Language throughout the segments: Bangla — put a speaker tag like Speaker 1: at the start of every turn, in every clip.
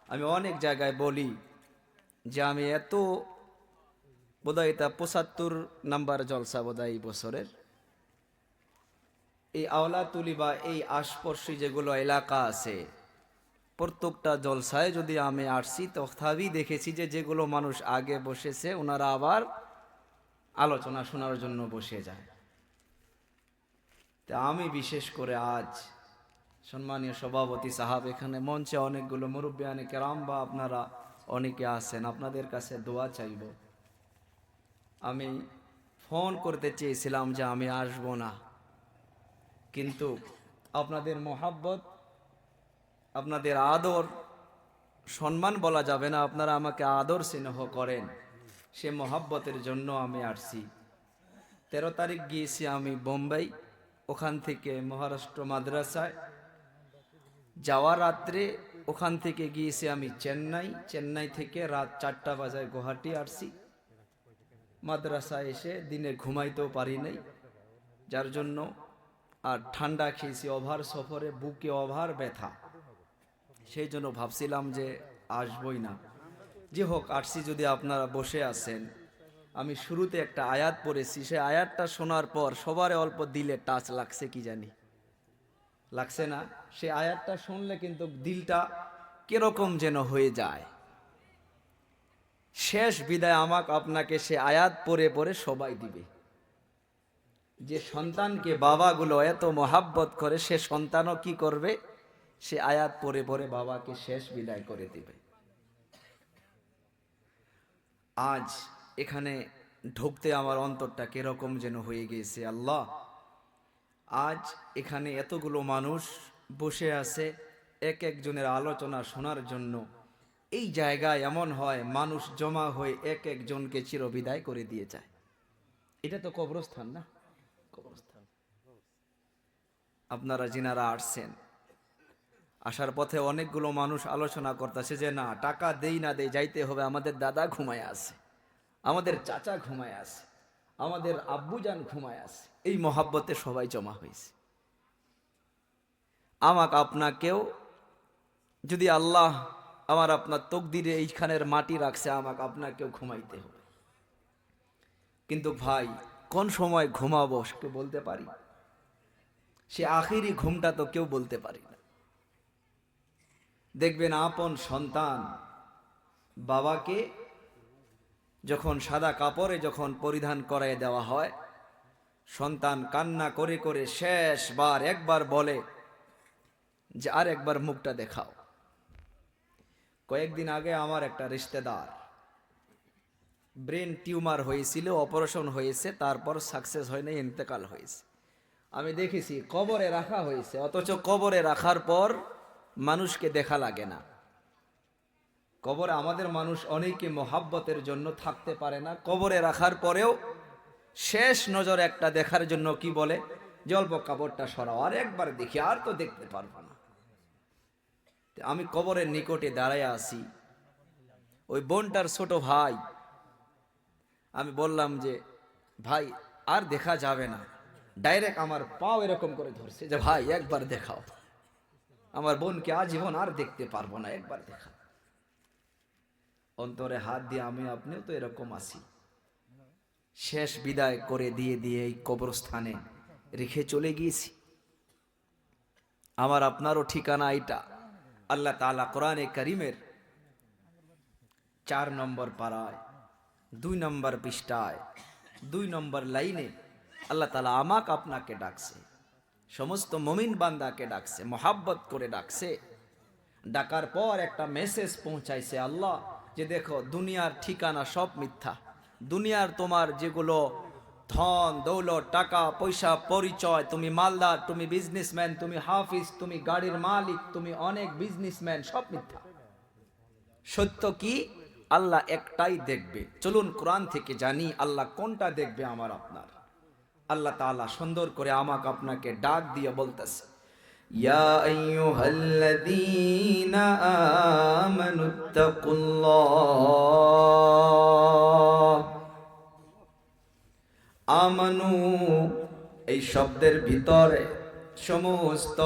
Speaker 1: আমি অনেক জায়গায় বলি যে আমি এত বোধহয় এটা ৭৫ নাম্বার জলসা বোধহয় এই বছরের। এই আওলাতুলি বা এই আশপাশে যেগুলো এলাকা আছে প্রত্যেকটা জলসায় যদি আমি আসছি তথাপি দেখেছি যে যেগুলো মানুষ আগে বসেছে ওনারা আবার আলোচনা শোনার জন্য বসে যায়। তা আমি বিশেষ করে আজ সম্মানীয় সভাপতি সাহেব, এখানে মঞ্চে অনেকগুলো মুরব্বিয়ানে কেরাম বা আপনারা অনেকে আছেন, আপনাদের কাছে দোয়া চাইব। আমি ফোন করতে চেয়েছিলাম যে আমি আসবো না, কিন্তু আপনাদের মোহাব্বত, আপনাদের আদর, সম্মান বলা যাবে না, আপনারা আমাকে আদর স্নেহ করেন, সে মোহাব্বতের জন্য আমি আসছি। 13 তারিখ গিয়েছি আমি বোম্বাই, ওখান থেকে মহারাষ্ট্র মাদ্রাসায় যাওয়া রাত্রে, ওখান থেকে গিয়েছি আমি চেন্নাই, চেন্নাই থেকে রাত 4টা বাজায় গুয়াহাটি আসছি। মাদ্রাসায় এসে দিনে ঘুমাইতেও পারি নাই, যার জন্য আর ঠান্ডা খেয়েছি, ওভার সফরে বুকে ওভার ব্যথা, সেই জন্য ভাবছিলাম যে আসবই না। যে হোক আসছি, যদি আপনারা বসে আছেন। আমি শুরুতে একটা আয়াত পড়েছি, সেই আয়াতটা শোনার পর সবার অল্প দিলে টাচ লাগছে, কি জানি লাগছে না? সে আয়াতটা শুনলে কিন্তু দিলটা কিরকম যেন হয়ে যায়। শেষ বিদায় আমাকে আপনাকে সে আয়াত পড়ে পড়ে সবাই দিবে। যে সন্তানকে বাবাগুলো এত মহাব্বত করে, সে সন্তানও কি করবে? সে আয়াত পড়ে পড়ে বাবাকে শেষ বিদায় করে দিবে। আজ এখানে ঢুকতে আমার অন্তরটা কিরকম যেন হয়ে গিয়েছে। আল্লাহ, আজ এখানে এতগুলো মানুষ বসে আছে এক একজনের আলোচনা শোনার জন্য। এই জায়গায় এমন হয় মানুষ জমা হয়ে এক একজনকে চিরবিদায় করে দিয়ে যায়। এটা তো কবরস্থান না? কবরস্থান। আপনারা যিনারা আসছেন, আসার পথে অনেকগুলো মানুষ আলোচনা করতেছে যে না, টাকা দেই না দেই যাইতে হবে, আমাদের দাদা ঘুমায় আছে, আমাদের চাচা ঘুমায় আছে, আমাদের আব্বুজান ঘুমায় আছে। এই মহাব্বতে সবাই জমা হয়েছে। আমাকে আপনাকেও যদি আল্লাহ আমার আপনার তকদিরে এইখানের মাটি রাখছে, আমাকে আপনাকেও ঘুমাইতে হবে। কিন্তু ভাই, কোন সময় ঘুমাবো কেউ বলতে পারি? সে আখিরি ঘুমটা তো কেউ বলতে পারি না। দেখবেন আপন সন্তান বাবাকে যখন সাদা কাপড়ে যখন পরিধান করায় দেওয়া হয়, সন্তান কান্না করে করে শেষবার একবার বলে যে আর একবার মুখটা দেখাও। কয়েকদিন আগে আমার একটা রিশতেদার ব্রেন টিউমার হয়েছিল, অপারেশন হয়েছে, তারপর সাকসেস হয় নাই, ইন্তেকাল হয়েছে। আমি দেখেছি কবরে রাখা হয়েছে, অথচ কবরে রাখার পর মানুষকে দেখা লাগে না। কবরে আমাদের মানুষ অনেকে মোহাব্বতের জন্য থাকতে পারে না, কবরে রাখার পরেও শেষ নজর একটা দেখার জন্য কি বলে যে অল্প কাপড়টা সরাও, আর একবার দেখি, আর তো দেখতে পারবো না। আমি কবরের নিকটে দাঁড়ায় আছি, ওই বোনটার ছোট ভাই, আমি বললাম যে ভাই আর দেখা যাবে না, ডাইরেক্ট আমার পাও এরকম করে ধরছে যে ভাই একবার দেখাও, আমার বোনকে আজীবন আর দেখতে পারবো না, একবার দেখা। অন্তরে হাত দিয়ে আমি আপনিও তো এরকম আছি, শেষ বিদায় করে দিয়ে দিয়ে এই কবরস্থানে রেখে চলে গিয়েছি। আমার আপনারও ঠিকানা এটা। আল্লাহ তাআলা কোরআনে কারীমের 4 নম্বর পারায় 2 নম্বর পৃষ্ঠায় 2 নম্বর লাইনে আল্লাহ তাআলা আমাকে আপনাকে ডাকছে, সমস্ত মুমিন বান্দাকে ডাকছে, মোহাব্বত করে ডাকছে। ডাকার পর একটা মেসেজ পৌঁছাইছে আল্লাহ, যে দেখো দুনিয়ার ঠিকানা সব মিথ্যা। দুনিয়ার তোমার যেগুলো ধন দৌলত, টাকা পয়সা, পরিচয়, তুমি মালদার, তুমি বিজনেসম্যান, তুমি হাফিজ, তুমি গাড়ির মালিক, তুমি অনেক বিজনেসম্যান, সব মিথ্যা। সত্য কি? আল্লাহ একটাই দেখবে। চলুন কোরআন থেকে জানি আল্লাহ কোনটা দেখবে আমার আপনার। আল্লাহ তাআলা সুন্দর করে আমাকে আপনাকে ডাক দিয়ে বলতেছে, ইয়া আইয়ুহাল্লাযীনা আমানুত্তাকুল্লাহ। আমানু এই শব্দের ভিতরে সমস্ত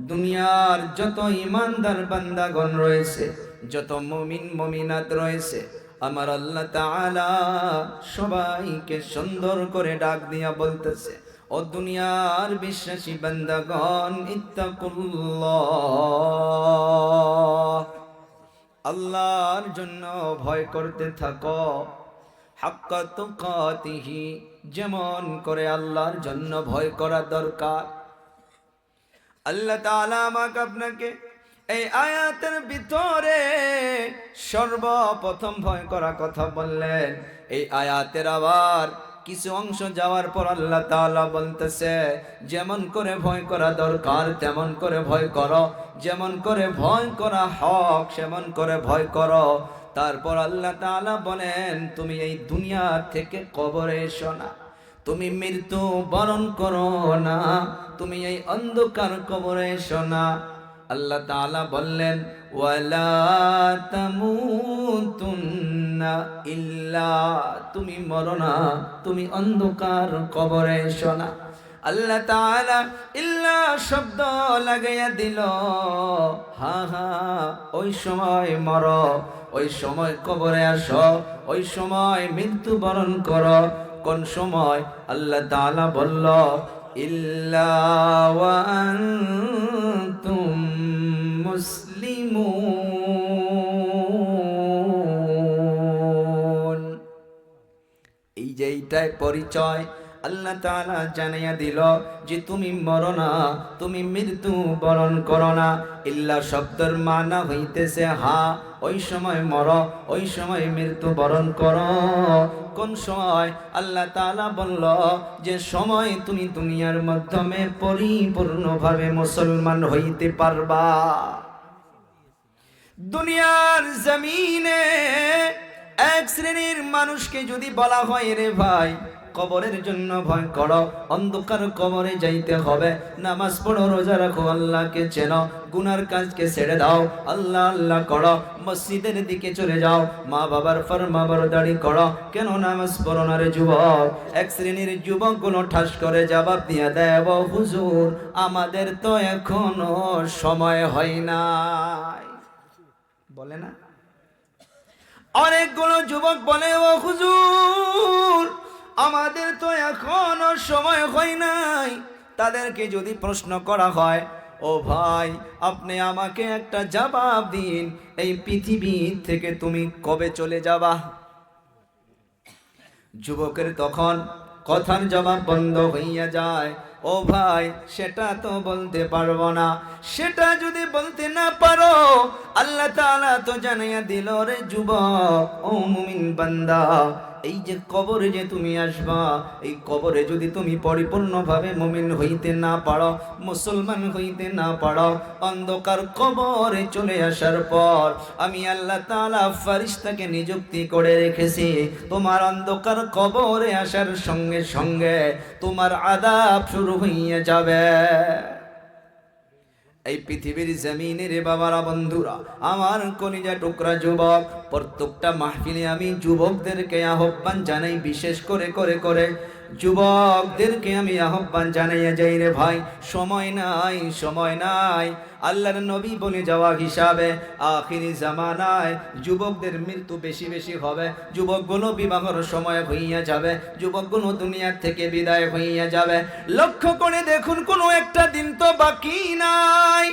Speaker 1: দুনিয়ার যত ইমানদার বান্দাগণ রয়েছে, যত মুমিন মুমিনাত রয়েছে, আমার আল্লাহ তাআলা সবাইকে সুন্দর করে ডাক দিয়া বলতেছে, ও দুনিয়ার বিশ্বাসী বান্দাগণ, ইত্তাকুল্লাহ, আল্লাহর জন্য ভয় করতে থাকো, হাক্কা তুকাতিহি, যেমন করে আল্লাহর জন্য ভয় করা দরকার। আল্লাহ তাআলা আমাকে আপনাকে এই আয়াতের ভিতরে সর্বপ্রথম ভয় করা কথা বললেন। এই আয়াতের আবার কিছু অংশ যাওয়ার পর আল্লাহ তাআলা বলতেছে, যেমন করে ভয় করা দরকার তেমন করে ভয় করো, যেমন করে ভয় করা হক সেমন করে ভয় করো। তারপর আল্লাহ তাআলা বলেন, তুমি এই দুনিয়া থেকে কবরে এসো না, তুমি মৃত্যু বরণ করো না, তুমি এই অন্ধকার কবরে এসো না। আল্লাহ তাআলা বললেন, ওয়ালা তামুতুন্না ইল্লা, তুমি মরো না, তুমি অন্ধকার কবরে এসো না। আল্লাহ তাআলা ইল্লা শব্দ লাগাইয়া দিল, হা হা, ওই সময় মরো, ওই সময় কবরে আসো, ওই সময় মৃত্যু বরণ করো। কোন সময়? আল্লাহ তাআলা বলল, ইল্লা ওয়া আনতুম মুসলিমুন। এই যে এইটাই পরিচয় আল্লাহ তাআলা জানাইয়া দিল যে তুমি মরো না, তুমি মৃত্যু বরণ করো না। ইল্লা শব্দের মানা হইতেছে হা, ওই সময় মরো, ওই সময় মৃত্যু বরণ করো। কোন সময়? আল্লাহ তাআলা বলল যে সময় তুমি দুনিয়ার মাধ্যমে পরিপূর্ণভাবে মুসলমান হইতে পারবা। দুনিয়ার জমিনে এক শ্রেণীর মানুষকে যদি বলা হয়, রে ভাই কবরের জন্য ভয় করো, অন্ধকার কবরে যাইতে হবে, নামাজ পড়ো, রোজা রাখো, আল্লাহকে চেনো, গুনার কাজকে ছেড়ে দাও, আল্লাহ আল্লাহ করো, মসজিদের দিকে চলে যাও, মা বাবার ফরমাবরদারি করো, কেন নামাজ পড়ো না রে যুবক? এক শ্রেণীর যুবক গুলো ঠাস করে জবাব দিয়া দেব, হুজুর আমাদের তো এখনো সময় হয় নাই। বলে না? অনেকগুলো যুবক বলে, ও হুজুর আমাদের তো এখনো সময় হয় নাই। তাদেরকে যদি প্রশ্ন করা হয়, ও ভাই আপনি আমাকে একটা জবাব দিন, এই পৃথিবী থেকে তুমি কবে চলে যাবা? যুবকের তখন কথার জবাব বন্ধ হইয়া যায়, ও ভাই সেটা তো বলতে পারবো না। সেটা যদি বলতে না পারো, আল্লাহ তাআলা তো জানাইয়া দিল, রে যুবক, ও মুমিন বান্দা, এই যে কবরে যে তুমি আসবা, এই কবরে যদি তুমি পরিপূর্ণভাবে মুমিন হইতে না পারো, মুসলমান হইতে না পারো, অন্ধকার কবরে চলে আসার পর আমি আল্লাহ তাআলা ফেরেশতাকে নিযুক্তি করে রেখেছি, তোমার অন্ধকার কবরে আসার সঙ্গে সঙ্গে তোমার আযাব শুরু হইয়া যাবে। এই পৃথিবীর জমিনের বাবারা, বন্ধুরা, আমার কলিজা টুকরা যুবক, প্রত্যেকটা মাহফিলে আমি যুবকদেরকে আহ্বান জানাই, বিশেষ করে যুবকদেরকে আমি আহ্বান জানাইয়া যাই, রে ভাই সময় নাই, সময় নাই। আল্লাহর নবী বলে যাওয়া হিসাবে আখিরি জামানায় যুবকদের মৃত্যু বেশি বেশি হবে, যুবকগুলো বিবাহের সময় হইয়া যাবে, যুবকগুলো দুনিয়ার থেকে বিদায় হইয়া যাবে। লক্ষ্য করে দেখুন, কোনো একটা দিন তো বাকি নাই,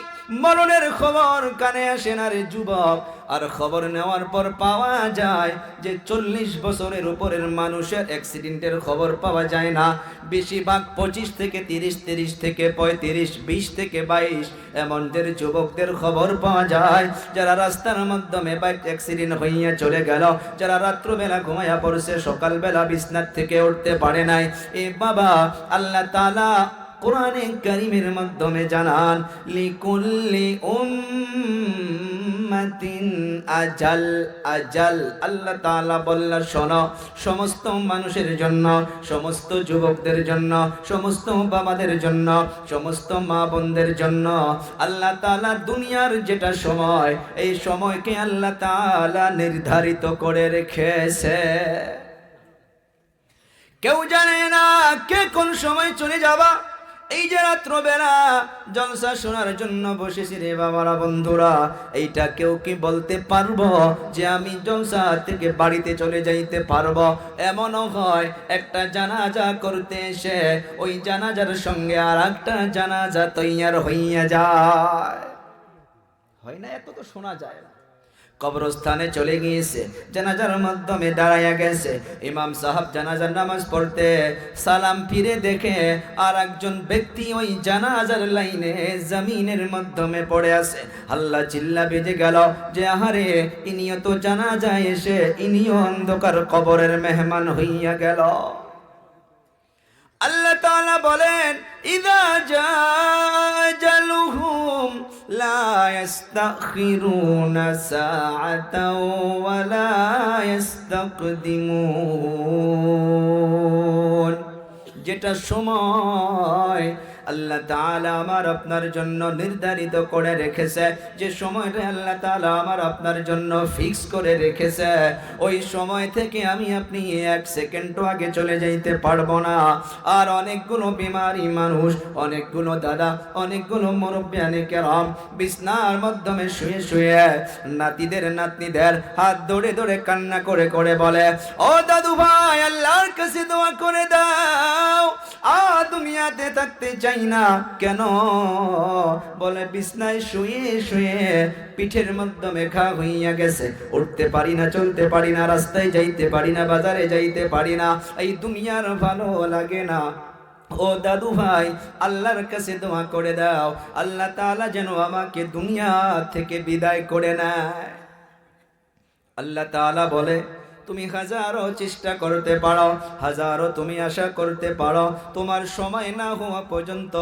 Speaker 1: মরণের খবর কানে আসে না রে যুবক। আর খবর নেওয়ার পর পাওয়া যায় যে 40 বছরের উপরের মানুষের অ্যাক্সিডেন্টের খবর পাওয়া যায় না, বেশিরভাগ 25 থেকে 30, 30 থেকে 35, 20 থেকে 22 এমনদের যুবকদের খবর পাওয়া যায়, যারা রাস্তার মাধ্যমে বাইক অ্যাক্সিডেন্ট হইয়া চলে গেল, যারা রাত্রবেলা ঘুমাইয়া পড়ছে, সকালবেলা বিছনার থেকে উঠতে পারে নাই। এ বাবা, আল্লাহ তাআলা কোরআনে কারীমের মাধ্যমে জানান, লিকুল্লি উম্মাতিন আজাল, আজাল। আল্লাহ তাআলা বললেন, শোনো, সমস্ত মানুষের জন্য, সমস্ত যুবকদের জন্য, সমস্ত বাবাদের জন্য, সমস্ত মা বোনদের জন্য আল্লাহ তাআলা দুনিয়ার যেটা সময়, এই সময়কে আল্লাহ তাআলা নির্ধারিত করে রেখেছে। কেউ জানে না কে কোন সময় চলে যাবা। এই যে রাত্রবেলা জলসা শোনার জন্য বসেছি রে বাবারা বন্ধুরা, এইটা কেউ কি বলতে পারবো যে আমি জলসা থেকে বাড়িতে চলে যাইতে পারবো? এমনও হয় একটা জানাজা করতে এসে ওই জানাজার সঙ্গে আর একটা জানাজা তৈয়ার হইয়া যায়, হয় না? এত তো শোনা যায় না। কবরস্থানে চলে গিয়েছে, জানাজার মাধ্যমে দাঁড়াইয়া গেছে, ইমাম সাহেব জানাজার নামাজ পড়তে সালাম ফিরে দেখে আর একজন ব্যক্তি ওই জানাজার লাইনে জমিনের মাধ্যমে পড়ে আছে। আল্লাহ চিল্লা বেজে গেল যে আহারে, ইনিও তো জানাজায় এসে ইনিও অন্ধকার কবরের মেহমান হইয়া গেল। আল্লাহ তাআলা বলেন, ইযা জালুহুম লা ইস্তাখিরুনা সাআতাও ওয়া লা ইস্তাকদিমুন। যেটা সময় আল্লাহ তাআলা আমার আপনার জন্য নির্ধারিত করে রেখেছে, যে সময়টা আল্লাহ তাআলা আমার আপনার জন্য ফিক্স করে রেখেছে, ওই সময় থেকে আমি আপনি এক সেকেন্ডও আগে চলে যাইতে পারবো না। আর অনেকগুলো বিমারি মানুষ, অনেকগুলো দাদা, অনেকগুলো মুরব্বিয়ানে কেরাম বিছনার মাধ্যমে শুয়ে শুয়ে নাতিদের নাতনিদের হাত ধরে ধরে কান্না করে করে বলে, ও দাদু ভাই, আল্লাহর কাছে দোয়া করে দাও, দুনিয়াতে থাকতে চাই না। কেন? বলে বিছনায় শুয়ে শুয়ে পিঠের মাধ্যমে ঘা হইয়া গেছে, উঠতে পারি না, চলতে পারি না, রাস্তায় যাইতে পারি না, বাজারে যাইতে পারি না, এই দুনিয়ার ভালো লাগে না। ও দাদু ভাই, আল্লাহর কাছে দোয়া করে দাও, আল্লাহ তাআলা যেন আমাকে দুনিয়া থেকে বিদায় করে নেয়। আল্লাহ তাআলা বলে, তুমি হাজারো চেষ্টা করতে পারো, হাজারো তুমি আশা করতে পারো, তোমার সময় না হওয়া পর্যন্ত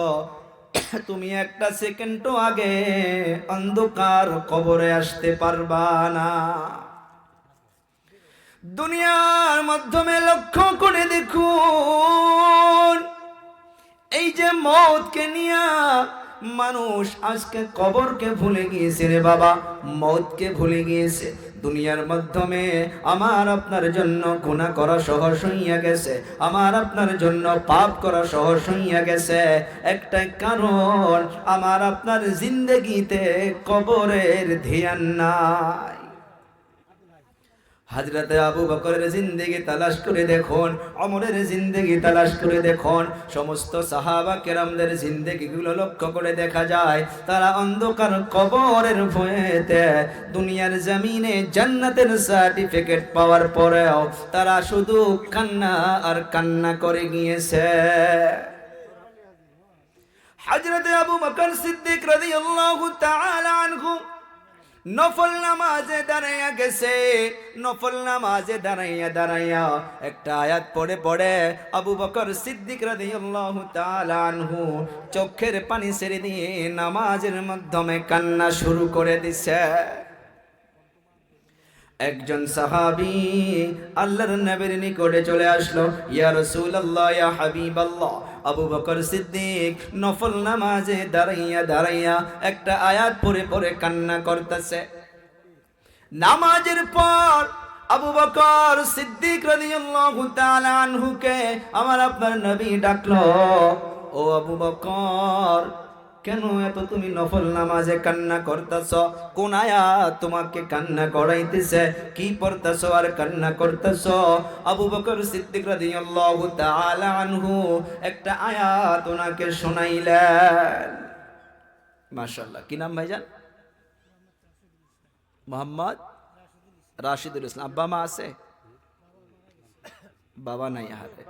Speaker 1: তুমি একটা সেকেন্ডও আগে অন্ধকার কবরে আসতে পারবা না। দুনিয়ার মাধ্যমে লক্ষ্য করে দেখুন, এই যে মওতকে নিয়া মানুষ আজকে কবরকে ভুলে গিয়েছে রে বাবা, মওতকে ভুলে গিয়েছে। দুনিয়ার মাধ্যমে আমার আপনার জন্য গুনাহ করা সহজ হইয়া গেছে, আমার আপনার জন্য পাপ করা সহজ হইয়া গেছে। একটাই কারণ, আমার আপনার জিন্দেগিতে কবরের ধ্যান নাই। হযরতে আবু বকরের জিন্দেগি তালাশ করে দেখুন, ওমরের জিন্দেগি তালাশ করে দেখুন, সমস্ত সাহাবা কেরামদের জিন্দেগিগুলো লক্ষ্য করে দেখা যায়, তারা অন্ধকার কবরের ভয়েতে দুনিয়ার জমিনে জান্নাতের সার্টিফিকেট পাওয়ার পরেও তারা শুধু কান্না আর কান্না করে গিয়েছে। হযরতে আবু বকর সিদ্দিক রাদিয়াল্লাহু তাআলা আনহু নফল নামাজে দাঁড়াইয়া গেছে, নফল নামাজে দাঁড়াইয়া দাঁড়াইয়া একটা আয়াত পড়ে পড়ে আবু বকর সিদ্দিক রাদিয়াল্লাহু তাআলা আনহু চোখের পানি ছেড়ে দিয়ে নামাজের মাধ্যমে কান্না শুরু করে দিছে। একজন সাহাবী আল্লাহর নবীর নিকটে চলে আসলো, ইয়া রাসূলুল্লাহ, ইয়া হাবিবাল্লাহ। আবু বকর সিদ্দিক নফল নামাজে দাঁড়াইয়া দাঁড়াইয়া একটা আয়াত পড়ে পড়ে কান্না করতেছে। নামাজের পর আবু বকর সিদ্দিক রাদিয়াল্লাহু তাআলা আনহুকে আমার আপনার নবী ডাকলো, ও আবু বকর, কেন এত তুমি নফল নামাজে কান্না করতেছ? কোন আয়াত তোমাকে কান্না করাইতেছে? কি পড়তেছ আর কান্না করতেছ? আবু বকর সিদ্দিক রাদিয়াল্লাহু তাআলা আনহু একটা আয়াত ওনাকে শোনাইলেন। মাশাআল্লাহ, কি নাম ভাইজান? মোহাম্মদ রাশিদুল ইসলাম। আব্বা মা আছে? বাবা নাই হাতে।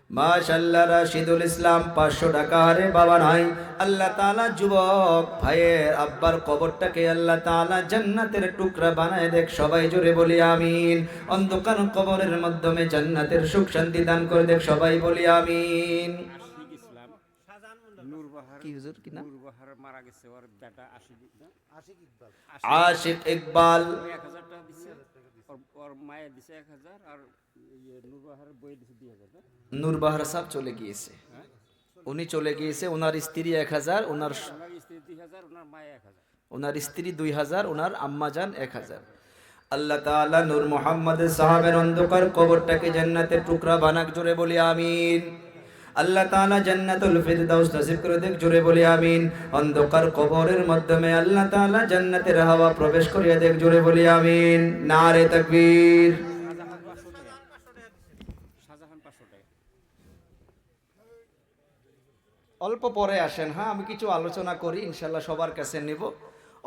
Speaker 1: মাশাআল্লাহ, রাশিদুল ইসলাম 500 টাকা হারে বাবা নাই। আল্লাহ তাআলা যুবক ভাইয়ের আব্বার কবরটাকে আল্লাহ তাআলা জান্নাতের টুকরা বানায় দেখ, সবাই জোরে বলি আমিন। অন্ধকার কবরের মাধ্যমে জান্নাতের সুখ শান্তি দান করে দেখ, সবাই বলি আমিন। কি হুজুর কি নাম? মারা গেছে ওর বেটা আশিক ইকবাল। 1000 টাকা দিছে, ওর মায়ে দিছে 1000, আর নূরবাহারের বই দিছে 2000। নূরবাহার সাহেব চলে গিয়েছে, উনি চলে গিয়েছে, ওনার স্ত্রী 1000, ওনার স্ত্রী 2000, ওনার মায়ে 1000, ওনার স্ত্রী 2000, ওনার আম্মা জান 1000। আল্লাহ তাআলা নূর মুহাম্মদ সাহাবের অন্ধকার কবরটাকে জান্নাতের টুকরা বানাক, জোরে বলি আমিন। আল্লাহ তাআলা জান্নাতুল ফিরদাউস নসিব করে দেখ, জোরে বলি আমিন। অন্ধকার কবরের মাধ্যমে আল্লাহ তাআলা জান্নাতের হাওয়া প্রবেশ করিয়ে দেখ, জোরে বলি আমিন। নারে তাকবীর। অল্প পরে আসেন, হ্যাঁ আমি কিছু আলোচনা করি ইনশাল্লাহ, সবার কাছে নেব,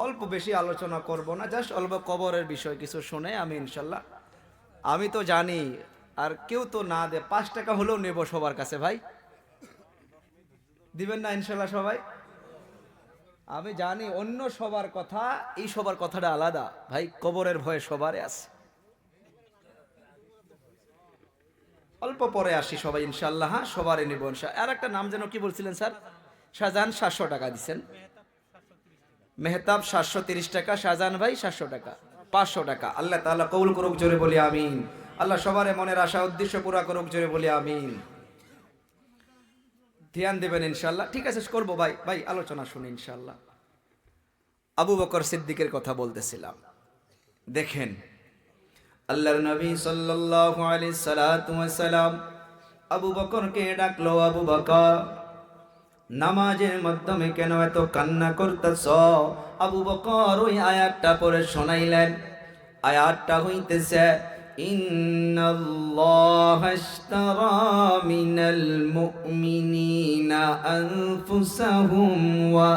Speaker 1: অল্প বেশি আলোচনা করব না, জাস্ট অল্প কবরের বিষয় কিছু শুনে আমি ইনশাল্লাহ, আমি তো জানি আর কেউ তো না দে, 5 টাকা হলেও নেব সবার কাছে। ভাই দিবেন না ইনশাল্লাহ সবাই? আমি জানি অন্য সবার কথা, এই সবার কথাটা আলাদা ভাই, কবরের ভয়ে সবারই আছে। অল্প পরে আসি সবাই ইনশাল্লাহ, হ্যাঁ সবারই নেব ইনশাল্লাহ। আর একটা নাম যেন কি বলছিলেন স্যার? শাহজাহান 700 টাকা দিচ্ছেন, মেহতাব 730 টাকা, শাহজাহান ভাই 700 টাকা, 500 টাকা। আল্লাহ তাআলা কবুল করুক, জোরে বলি আমিন। আল্লাহ সবার মনের আশা উদ্দেশ্য পুরা করুক, জোরে বলি আমিন। ধ্যান দেবেন ইনশাল্লাহ, ঠিক আছে করবো ভাই। ভাই আলোচনা শুনি ইনশাল্লাহ। আবু বকর সিদ্দিকের কথা বলতেছিলাম। দেখেন আল্লাহর নবী সাল্লাল্লাহু আলাইহি সাল্লাম আবু বকরকে ডাকলো, আবু বকর নামাজের মাধ্যমে কেন এত কান্না করতেছ? আবু বকর ওই আয়াতটা পড়ে শোনাইলেন। আয়াতটা হইতেছে, ইন্নাল্লাহা আশতারা মিনাল মুমিনিনা আনফুসাহুম ওয়া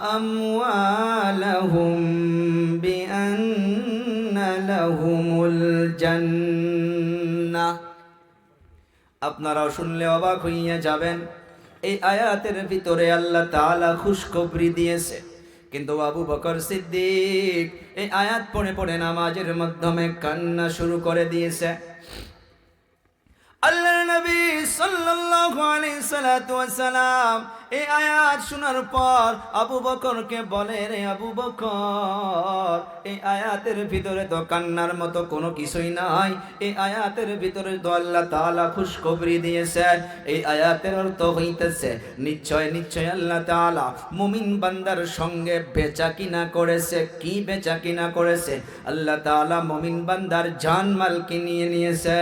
Speaker 1: আমওয়ালাহুম বিআন্না লাহুমুল জান্নাহ। আপনারাও শুনলে অবাক হইয়া যাবেন, এই আয়াতের ভিতরে আল্লাহ তাআলা খুশখবরি দিয়েছে, কিন্তু আবু বকর সিদ্দিক এই আয়াত পড়ে পড়ে নামাজের মাধ্যমে কান্না শুরু করে দিয়েছে। আল্লাহর নবী সাল্লাল্লাহু আলাইহি সাল্লাম এই আয়াত শোনার পর আবু বকরকে বলে, রে আবু বকর, এই আয়াতের ভিতরে তো কান্নার মতো কোনো কিছুই নাই। এই আয়াতের ভিতরে তো আল্লাহ তাআলা খুশখবরি দিয়েছে। এই আয়াতের অর্থ হইতেছে, নিশ্চয় নিশ্চয় আল্লাহ তাআলা মুমিন বান্দার সঙ্গে বেচা কিনা করেছে। কি বেচা কিনা করেছে? আল্লাহ তাআলা মুমিন বান্দার জানমালকে নিয়ে নিয়েছে।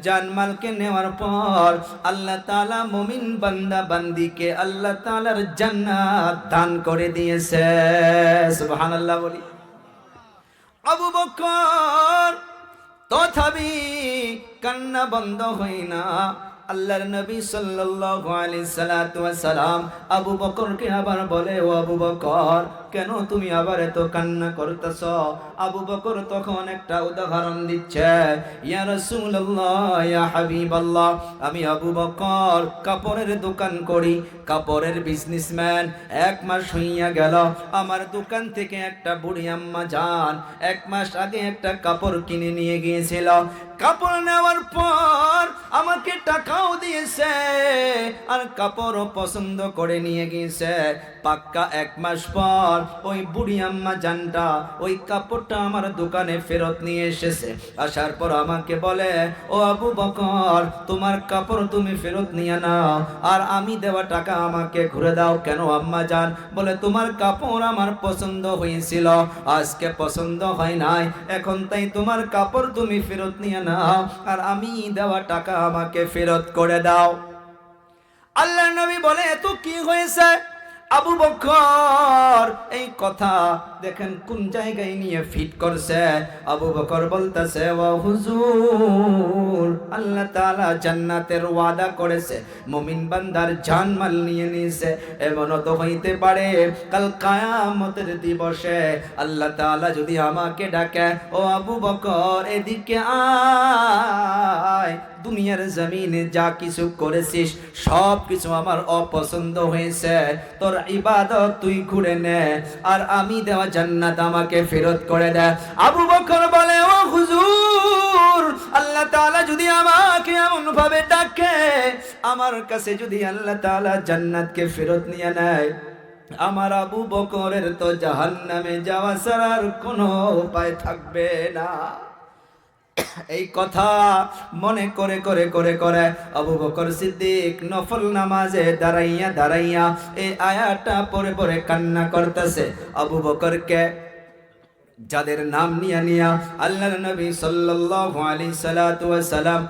Speaker 1: জানমালকে নেওয়ার পর আল্লাহ তাআলা মুমিন বান্দা বান্দিকে আল্লাহ তাআলার জান্নাত দান করে দিয়েছে। সুবহানাল্লাহ বলি। আবু বকর তথাপি কান্না বন্ধ হয় না। আল্লাহর নবী সাল্লাল্লাহু আলাইহি সাল্লাম আবু বকরকে আবার বলে, ও আবু বকর, কেন তুমি আবার এত কান্না করতেছ? আবু বকর তখন একটা উদাহরণ দিচ্ছে, ইয়া রাসূলুল্লাহ, ইয়া হাবিবাল্লাহ, আমি আবু বকর কাপড়ের দোকান করি, কাপড়ের বিজনেসম্যান। 1 মাস হইয়া গেল আমার দোকান থেকে একটা বুড়ি আম্মা জান 1 মাস আগে একটা কাপড় কিনে নিয়ে গিয়েছিল। কাপড় নেওয়ার পর আমাকে টাকাও দিয়েছে আর কাপড়ও পছন্দ করে নিয়ে গিয়েছে। পাক্কা 1 মাস পর ওই বুড়ি আম্মা জানটা ওই কাপড়টা আমার দোকানে ফেরত নিয়ে এসেছে। আসার পর আমাকে বলে, ও আবু বকর, তোমার কাপড় তুমি ফেরত নিয়ে নাও আর আমি দেওয়া টাকা আমাকে ঘুরে দাও। কেন আম্মা জান? বলে, তোমার কাপড় আমার পছন্দ হয়েছিল, আজকে পছন্দ হয় নাই, এখন তাই তোমার কাপড় তুমি ফেরত নিয়ে নাও আর আমি দেওয়া টাকা আমাকে ফেরত করে দাও। আল্লাহর নবী বলে, এত কি হয়েছে? আবু বকর এই কথা দেখেন কোন জায়গায় নিয়ে ফিট করছে। আবু বকর বলতেছে, ও হুজুর, আল্লাহ তাআলা জান্নাতের ওয়াদা করেছে, মুমিন বান্দার জানমাল নিয়ে নিয়েছে। এমনও তো হইতে পারে কাল কিয়ামতের দিবসে আল্লাহ তাআলা যদি আমাকে ডাকে, ও আবু বকর এদিকে আয়, দুনিয়ার জমিনে যা কিছু করেছিস সব কিছু আমার অপছন্দ হয়েছে, তোর ইবাদত তুই ঘুরে নে আর আমি দেওয়া জান্নাত আমাকে ফেরত করে দে। আবু বকর বলে, ও হুজুর, আল্লাহ তাআলা যদি আমাকে এমন ভাবে ডাকে, আমার কাছে যদি আল্লাহ তাআলা জান্নাতকে ফেরত নিয়ে নেয়, আমার আবু বকরের তো জাহান্নামে যাওয়া ছাড়ার কোনো উপায় থাকবে না। এই কথা মনে করে করে করে করে আবু বকর সিদ্দিক নফল নামাজে দাঁড়াইয়া দাঁড়াইয়া এই আয়াতটা পড়ে পড়ে কান্না করতেছে। আবু বকরকে যাদের নাম নিয়া নিয়া আল্লাহর নবী সাল্লাল্লাহু আলাইহি সাল্লাম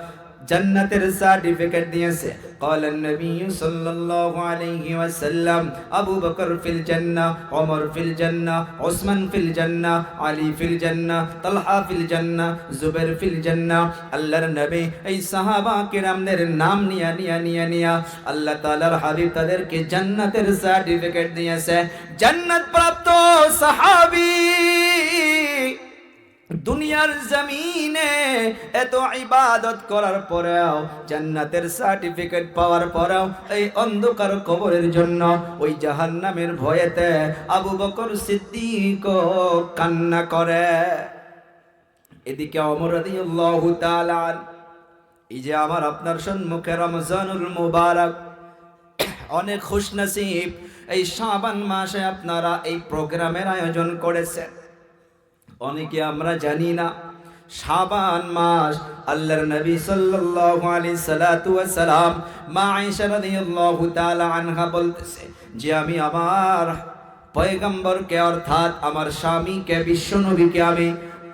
Speaker 1: জান্নাতের সার্টিফিকেট দিয়েছে। قال النبي صلى الله عليه وسلم আবু বকর ফিল জান্নাহ, ওমর ফিল জান্নাহ, ওসমান ফিল জান্নাহ, আলী ফিল জান্নাহ, তালহা ফিল জান্নাহ, জুবাইর ফিল জান্নাহ। আল্লাহর নবী এই সাহাবা কিরামদের নাম নিয়া আল্লাহ তাআলার হাবিব তাদেরকে জান্নাতের সার্টিফিকেট দিয়েছে। জান্নাত প্রাপ্ত সাহাবী দুনিয়ার জমিনে এত ইবাদত করার পরেও, জান্নাতের সার্টিফিকেট পাওয়ার পরেও এই অন্ধকার কবরের জন্য, ওই জাহান্নামের ভয়েতে আবু বকর সিদ্দিক কান্না করে। এদিকে ওমর রাদিয়াল্লাহু তাআলা, এই যে আমার আপনার সম্মুখে রমজানুল মুবারক, অনেক খুশনসিব এই শাবান মাসে আপনারা এই প্রোগ্রামের আয়োজন করেছেন। অনেকে আমরা জানি না শাবান মাস আল্লাহর নবী সাল্লাল্লাহু আলাইহি সাল্লাতু ওয়াস সালাম মা আয়েশা রাদিয়াল্লাহু তাআলা আনহা বলতেছে যে আমি আমার পয়গম্বরকে অর্থাৎ আমার স্বামীকে বিশ্ব নবীকে আমি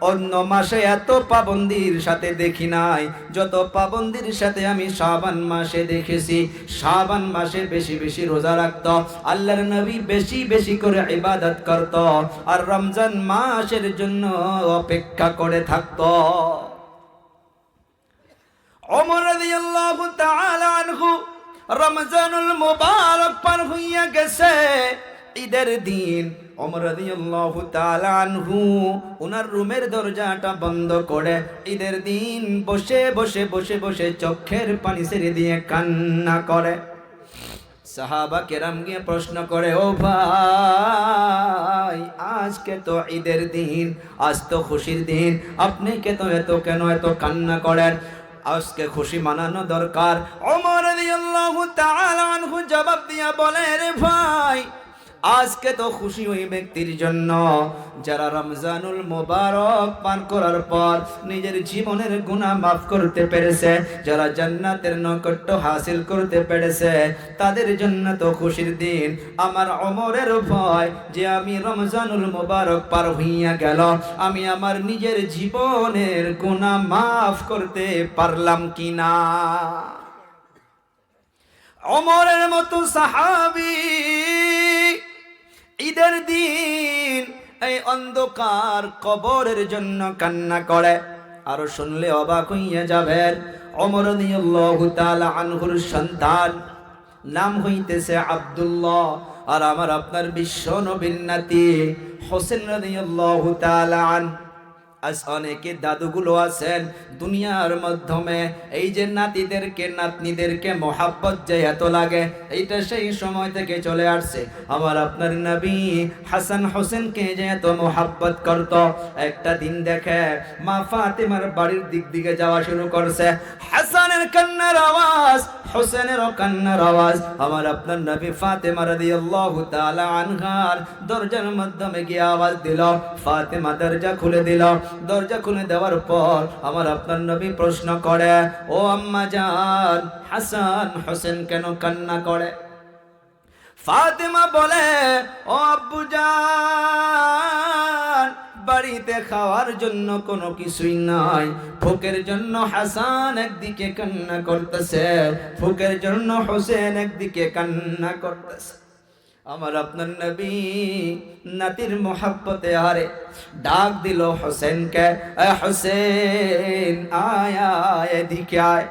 Speaker 1: অন্য মাসে এত পাবন্দির সাথে দেখি নাই যত পাবন্দির সাথে আমি শাবান মাসে দেখেছি। শাবান মাসে বেশি বেশি রোজা রাখতো, আল্লাহর নবী বেশি বেশি করে ইবাদত করত, আর রমজান মাসের জন্য অপেক্ষা করে থাকতো। ওমর রাদিয়াল্লাহু তাআলা আনহু রমজানুল মুবারক পার হইয়া গেছে, ঈদের দিন ওমর রাদিয়াল্লাহু তাআলা আনহু ওনার রুমের দরজাটা বন্ধ করে ঈদের দিন বসে বসে বসে বসে চোখের পানি ছেড়ে দিয়ে কান্না করে। সাহাবা কেরাম গিয়ে প্রশ্ন করে, ও ভাই আজকে তো ঈদের দিন, আজ তো খুশির দিন, আপনি কেন এত কান্না করেন? আজকে খুশি মানানো দরকার। ওমর রাদিয়াল্লাহু তাআলা আনহু জবাব দিয়া বলে, রে ভাই আজকে তো খুশি ওই ব্যক্তির জন্য যারা রমজানুল মুবারক পান করার পর নিজের জীবনের গুনাহ মাফ করতে পেরেছে, যারা জান্নাতের নৈকট্য হাসিল করতে পেরেছে, তাদের জন্য তো খুশির দিন। আমার ওমরের ভয় যে আমি রমজানুল মুবারক পার হইয়া গেল, আমি আমার নিজের জীবনের গুনাহ মাফ করতে পারলাম কিনা। ওমরের মতো সাহাবী ঈদের দিন এই অন্ধকার কবরের জন্য কান্না করে। আরো শুনলে অবাক হইয়া যাবেন, ওমর রাদিয়াল্লাহু তাআলা আনহুর সন্তান নাম হইতেছে আব্দুল্লাহ, আর আমার আপনার বিশ্ব নবীর নাতি হোসেন রাদিয়াল্লাহু তাআলা আনহু। আজ অনেকে দাদুগুলো আছেন দুনিয়ার মাধ্যমে এই যে নাতিদেরকে নাতনিদেরকে মোহাব্বত যে এত লাগে, এইটা সেই সময় থেকে চলে আসছে। আমার আপনার নবী হাসান হোসেনকে যে এত মোহাব্বত করত, একটা দিন দেখে মা ফাতেমার বাড়ির দিকে যাওয়া শুরু করছে, হাসানের কান্নার আওয়াজ, হোসেনেরও কান্নার আওয়াজ। আমার আপনার নবী ফাতেমা রাদিয়াল্লাহু তাআলা আনহার দরজার মাধ্যমে গিয়ে আওয়াজ দিল, ফাতেমা দরজা খুলে দিল। দরজা খুলে দেওয়ার পর আমার আপনার নবী প্রশ্ন করে, ও আম্মা জান, হাসান হোসেন কেন কান্না করে? ফাতেমা বলে, ও আব্বু জান, বাড়িতে খাওয়ার জন্য কোনো কিছুই নাই, ভুকের জন্য হাসান একদিকে কান্না করতেছে, ভুকের জন্য হোসেন একদিকে কান্না করতেছে। আমার আপনার নবী নাতির মোহাব্বতে হারে ডাক দিল হোসেনকে, হোসেন আয় আয় এদিকে আয়।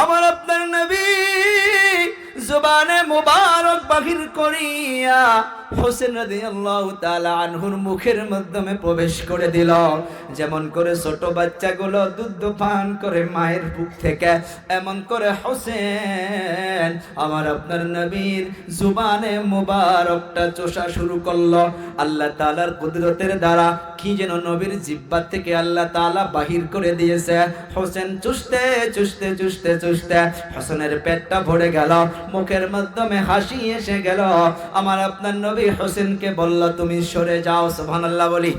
Speaker 1: আমার আপনার নবী জবানে মুবারক বাহির করিয়া হোসেন রাদিয়াল্লাহু তাআলা আনহুর মুখের মাধ্যমে প্রবেশ করে দিল। যেমন করে ছোট বাচ্চাগুলো দুধ পান করে মায়ের বুক থেকে, এমন করে হোসেন আমার আপনার নবীর জবানে মুবারকটা চোষা শুরু করলো। আল্লাহ তাআলার কুদরতের দ্বারা কি যেন নবীর জিহ্বা থেকে আল্লাহ তাআলা বাহির করে দিয়েছে। হোসেন চুষতে চুষতে চুষতে চুষতে হোসেনের পেটটা ভরে গেল, মুখের মাধ্যমে হাসি এসে গেল। আমার আপনার নবী হোসেনকে বলল, তুমি সরে যাও। সুবহানাল্লাহ বলি।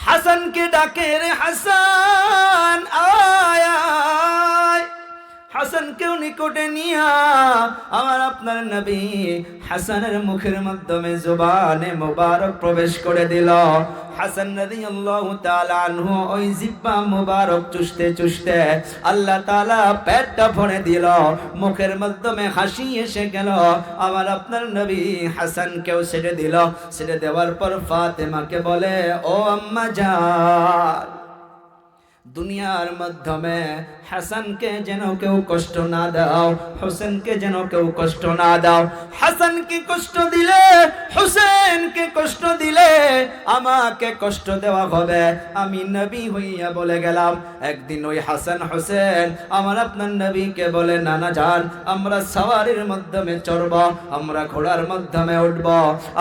Speaker 1: হাসানকে ডাকে, রে হাসান আয় আয়। হাসানকেও নিকটে নিয়া আমার আপনার নবী হাসানের মুখের মাধ্যমে জবানে মোবারক প্রবেশ করে দিল। হাসান রাদিয়াল্লাহু তাআলা আনহু ওই জিহ্বা মোবারক চুষতে চুষতে আল্লাহ তাআলা পেটটা ভরে দিল, মুখের মাধ্যমে হাসি এসে গেল। আমার আপনার নবী হাসানকেও ছেড়ে দিল। ছেড়ে দেওয়ার পর ফাতেমাকে বলে, ও আম্মা জান, দুনিয়ার মাধ্যমে হাসানকে যেন কেউ কষ্ট না দাও, হোসেনকে যেন কেউ কষ্ট না দাও। হাসানকে কষ্ট দিলে, হোসেনকে কষ্ট দিলে আমাকে কষ্ট দেওয়া হবে। আমি নবী হইয়া বলে গেলাম। একদিন ওই হাসান হোসেন আমার আপনার নবীকে বলে, নানা যান, আমরা সওয়ারির মাধ্যমে চড়ব, আমরা ঘোড়ার মাধ্যমে উঠব।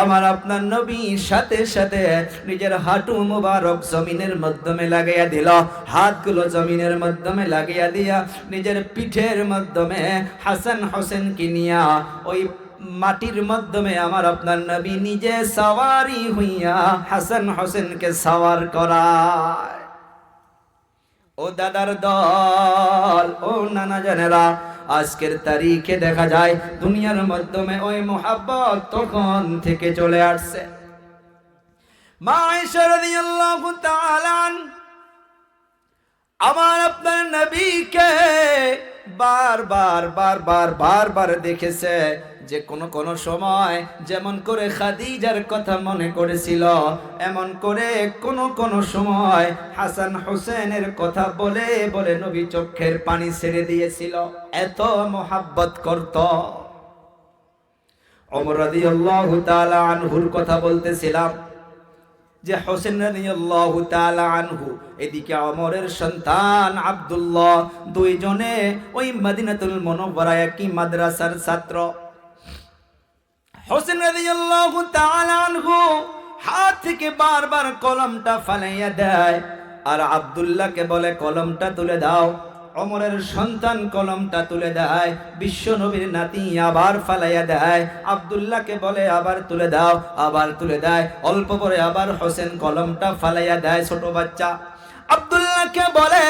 Speaker 1: আমার আপনার নবী সাথে সাথে নিজের হাঁটু মোবারক জমিনের মাধ্যমে লাগাইয়া দিল, হাতগুলো জমিনের মাধ্যমে লাগিয়া দিয়া নিজের পিঠের মাধ্যমে হাসান হোসেনকে নিয়া ওই মাটির মাধ্যমে আমার আপনার নবী নিজে সওয়ারি হইয়া হাসান হোসেনকে সওয়ার করায়। ও দাদার দল, ও নানা জানেরা, আজকের তারিখে দেখা যায় দুনিয়ার মাধ্যমে ওই মোহাব্বত তখন থেকে চলে আসছে। মা আয়েশা রাদিয়াল্লাহু তাআলা আমার আপনার নবীকে বারবার দেখেছে যে কোন সময় যেমন করে খাদিজার কথা মনে করেছিল, এমন করে কোন সময় হাসান হোসেনের কথা বলে বলে নবী চোখের পানি ছেড়ে দিয়েছিল, এত মোহাব্বত করত। ওমর রাদিয়াল্লাহু তাআলা আনহুর কথা বলতেছিলাম যে হোসেন রাদিয়াল্লাহু তাআলা আনহু, এদিকে ওমরের সন্তান আব্দুল্লাহ, দুইজনে ওই মদিনাতুল মুনাওয়ারায় একই মাদ্রাসার ছাত্র। হোসেন রাদিয়াল্লাহু তাআলা আনহু হাত থেকে বারবার কলমটা ফালাইয়া দেয়, আর আব্দুল্লাহকে বলে কলমটা তুলে দাও। ওমরের সন্তান কলমটা তুলে দেয়, বিশ্ব নবীর নাতি আবার ফালাইয়া দেয়। আব্দুল্লাহকে বলে আবার তুলে দাও, আবার তুলে দেয়। অল্প পরে আবার হোসেন কলমটা ফালাইয়া দেয়, ছোট বাচ্চা। আব্দুল্লাহকে বলে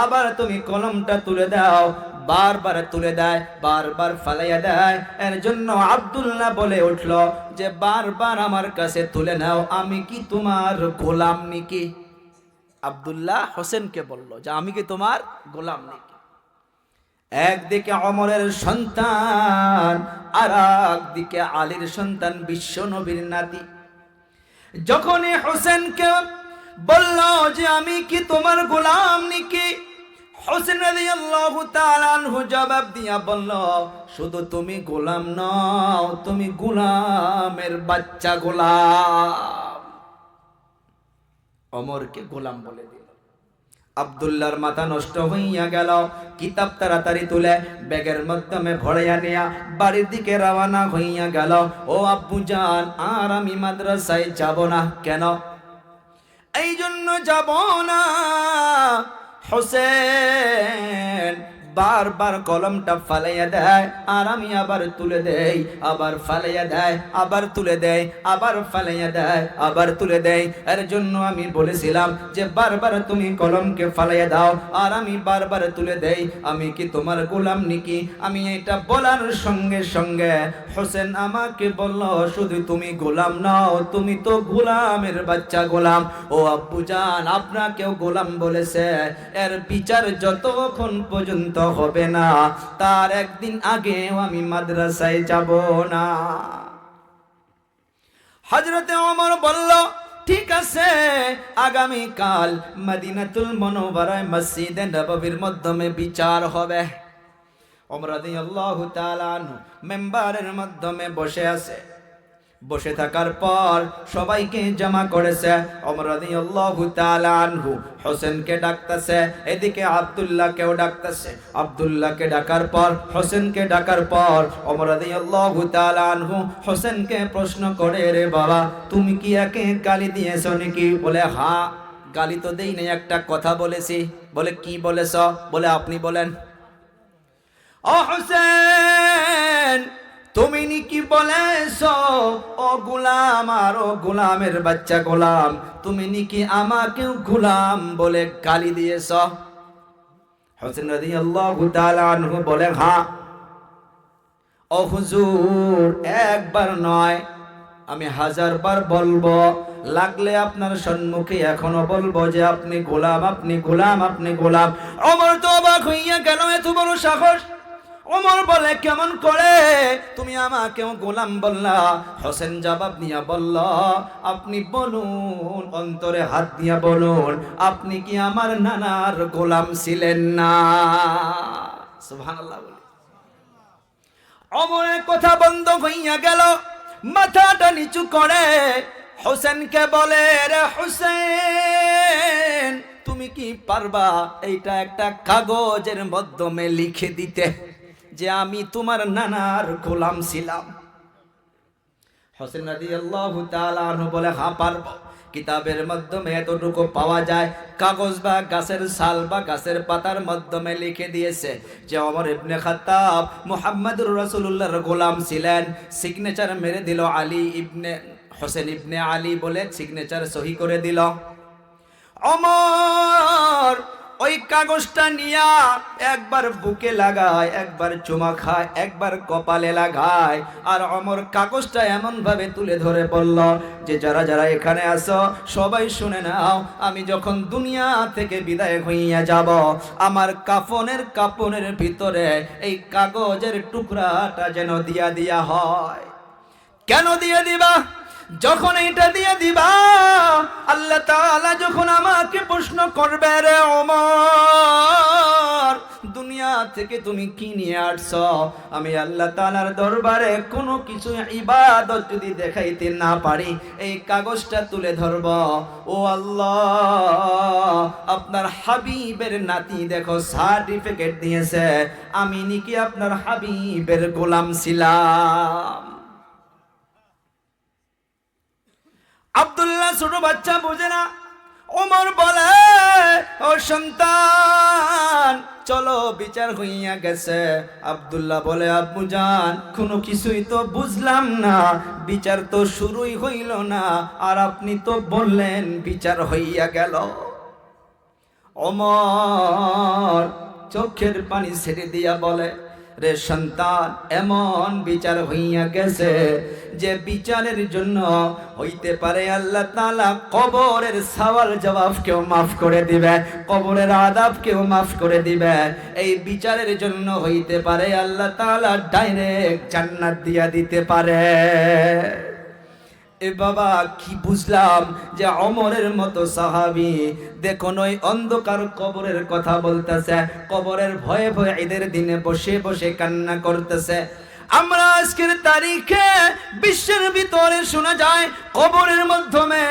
Speaker 1: আবার তুমি কলমটা তুলে দাও, বারবার তুলে দেয়, বারবার ফালাইয়া দেয়। এর জন্য আব্দুল্লাহ বলে উঠল যে বারবার আমার কাছে তুলে নাও, আমি কি তোমার গোলাম নাকি? আব্দুল্লাহ হোসেনকে বলল যে আমি কি তোমার গোলাম নাকি? একদিকে ওমরের সন্তান আর একদিকে আলীর সন্তান, বিশ্ব নবীর নাতি। যখনই হোসেনকে বলল যে আমি কি তোমার গোলাম নাকি, হোসেন রাদিয়াল্লাহু তাআলা আনহু জবাব দিয়া বলল, শুধু তুমি গোলাম নও, তুমি গোলামের বাচ্চা গোলাম। ওমরকে গোলাম বলে দিল। আব্দুল্লাহর মাথা নষ্ট হইয়া গেল। কিতাব তাড়াতাড়ি তুলে ব্যাগের মাধ্যমে ভরাইয়া নিয়া বাড়ির দিকে রওনা হইয়া গেল। ও আব্বু জান, আর আমি মাদ্রাসায় যাব না। কেন? এই জন্য যাব না, হোসেন বারবার কলমটা ফালাইয়া দেয়, আর আমি আবার তুলে দেই, আবার ফালাইয়া দেয়, আবার তুলে দেয়, আবার ফালাইয়া দেয়, আবার তুলে দেয়। এর জন্য আমি বলেছিলাম যে বারবার তুমি কলমকে ফালাইয়া দাও, আর আমি বারবার তুলে দেই, আমি কি তোমার গোলাম নাকি? আমি এটা বলার সঙ্গে সঙ্গে হোসেন আমাকে বলল, শুধু তুমি গোলাম নাও, তুমি তো গোলামের বাচ্চা গোলাম। ও আব্বু জান, আপনাকেও গোলাম বলেছে, এর বিচার যতক্ষণ পর্যন্ত হবে না তার একদিন আগেও আমি মাদ্রাসায় যাব না। হযরতে ওমর বলল, ঠিক আছে, আগামী কাল মদিনাতুল মুনাওয়ারায় মসজিদে নববীর মাধ্যমে বিচার হবে। ওমর রাদিয়াল্লাহু তাআলা আনহু মেম্বারের মাধ্যমে বসে আছে। বসে থাকার পর সবাইকে জমা করেছে। ওমর রাদিয়াল্লাহু তাআলা আনহু হোসেনকে ডাকতেছে, এদিকে আব্দুল্লাহকেও ডাকতেছে। আব্দুল্লাহকে ডাকার পর, হোসেনকে ডাকার পর ওমর রাদিয়াল্লাহু তাআলা আনহু হোসেনকে প্রশ্ন করে, রে বাবা, তুমি কি একে গালি দিয়েছো নাকি? বলে হ্যাঁ, গালি তো দেই নাই, একটা কথা বলেছি। বলে কি বলেছ? বলে আপনি বলেন। ও হোসেন, তুমি নাকি বলেছ ও গোলাম, আর ও গোলামের বাচ্চা গোলাম, তুমি নাকি আমাকেও গোলাম বলে গালি দিয়েছ? হোসেন রাদিয়াল্লাহু তাআলা আনহু বলে, হ্যাঁ ও হুজুর, একবার নয় আমি 1000 বার বলবো, লাগলে আপনার সম্মুখে এখনো বলবো যে আপনি গোলাম, আপনি গোলাম, আপনি গোলাম। ওমর তো অবাক হইয়া গেল, এত বড় সাহস! ওমর বলে, কেমন করে তুমি আমাকেও গোলাম বললা? হোসেন জবাব দিয়া বলল, আপনি বলুন, অন্তরে হাত দিয়া বলুন, আপনি কি আমার নানার গোলাম ছিলেন না? সুবহানাল্লাহ বলে। ওমরের কথা বন্ধ হইয়া গেল, মাথাটা নিচু করে হোসেনকে বলে, রে হোসেন, তুমি কি পারবা এইটা একটা কাগজের মাধ্যমে লিখে দিতে যে আমি তোমার নানার গোলাম ছিলাম? হোসেন রাদিয়াল্লাহু তাআলা আনহু বলে, হ্যাঁ পারবো। কিতাবের মাধ্যমে এতটুকু পাওয়া যায়, কাগজ বা গাছের ছাল বা গাছের পাতার মাধ্যমে লিখে দিয়েছে যে ওমর ইবনে খাত্তাব মুহাম্মদুর রাসূলুল্লাহর গোলাম ছিলেন। সিগনেচার মেরে দিল, আলী ইবনে হোসেন ইবনে আলী বলে সিগনেচার সহি করে দিল। ওমর ওই কাগজটা নিয়া একবার বুকে লাগায়, একবার চুমা খায়, একবার কপালে লাগায়, আর ওমর কাগজটা এমন ভাবে তুলে ধরে বলল যে যারা যারা এখানে আছো সবাই শুনে নাও, আমি যখন দুনিয়া থেকে বিদায় হইয়া যাব, আমার কাফনের ভিতরে এই কাগজের টুকরাটা যেন দিয়া দিয়া হয়। কেন দিয়ে দিবা? যখন এইটা দিয়ে দিবা, আল্লাহ তাআলা যখন আমাকে প্রশ্ন করবে, রে ওমর, দুনিয়া থেকে তুমি কি নিয়ে আসছো, আমি আল্লাহ তাআলার দরবারে কোনো কিছু ইবাদত যদি দেখাইতে না পারি, এই কাগজটা তুলে ধরব, ও আল্লাহ, আপনার হাবিবের নাতি দেখো সার্টিফিকেট দিয়েছে আমি নাকি আপনার হাবিবের গোলাম ছিলাম। আব্দুল্লাহ ছোট বাচ্চা বোঝে না। ওমর বলে, ও সন্তান, চলো, বিচার হইয়া গেছে। আব্দুল্লাহ বলে, আব্বু জান, কোনো কিছুই তো বুঝলাম না, বিচার তো শুরুই হইল না, আর আপনি তো বললেন বিচার হইয়া গেল। ওমর চোখের পানি ছেড়ে দিয়া বলে, রে সন্তান, এমন বিচার হইয়া গেছে যে বিচারের জন্য হইতে পারে আল্লাহ তাআলা কবরের সওয়াল জবাব কেউ মাফ করে দিবে, কবরের আযাব কেউ মাফ করে দিবে। এই বিচারের জন্য হইতে পারে আল্লাহ তাআলা ডাইরেক্ট জান্নাত দিয়া দিতে পারে। এ বাবা, কি বুঝলাম যে ওমরের মতো সাহাবী দেখুন ওই অন্ধকার কবরের কথা বলতেছে, কবরের ভয়ে ভয়ে ঈদের দিনে বসে বসে কান্না করতেছে। আমরা আজকের তারিখে বিশ্বের ভিতরে শোনা যায় কবরের মাধ্যমে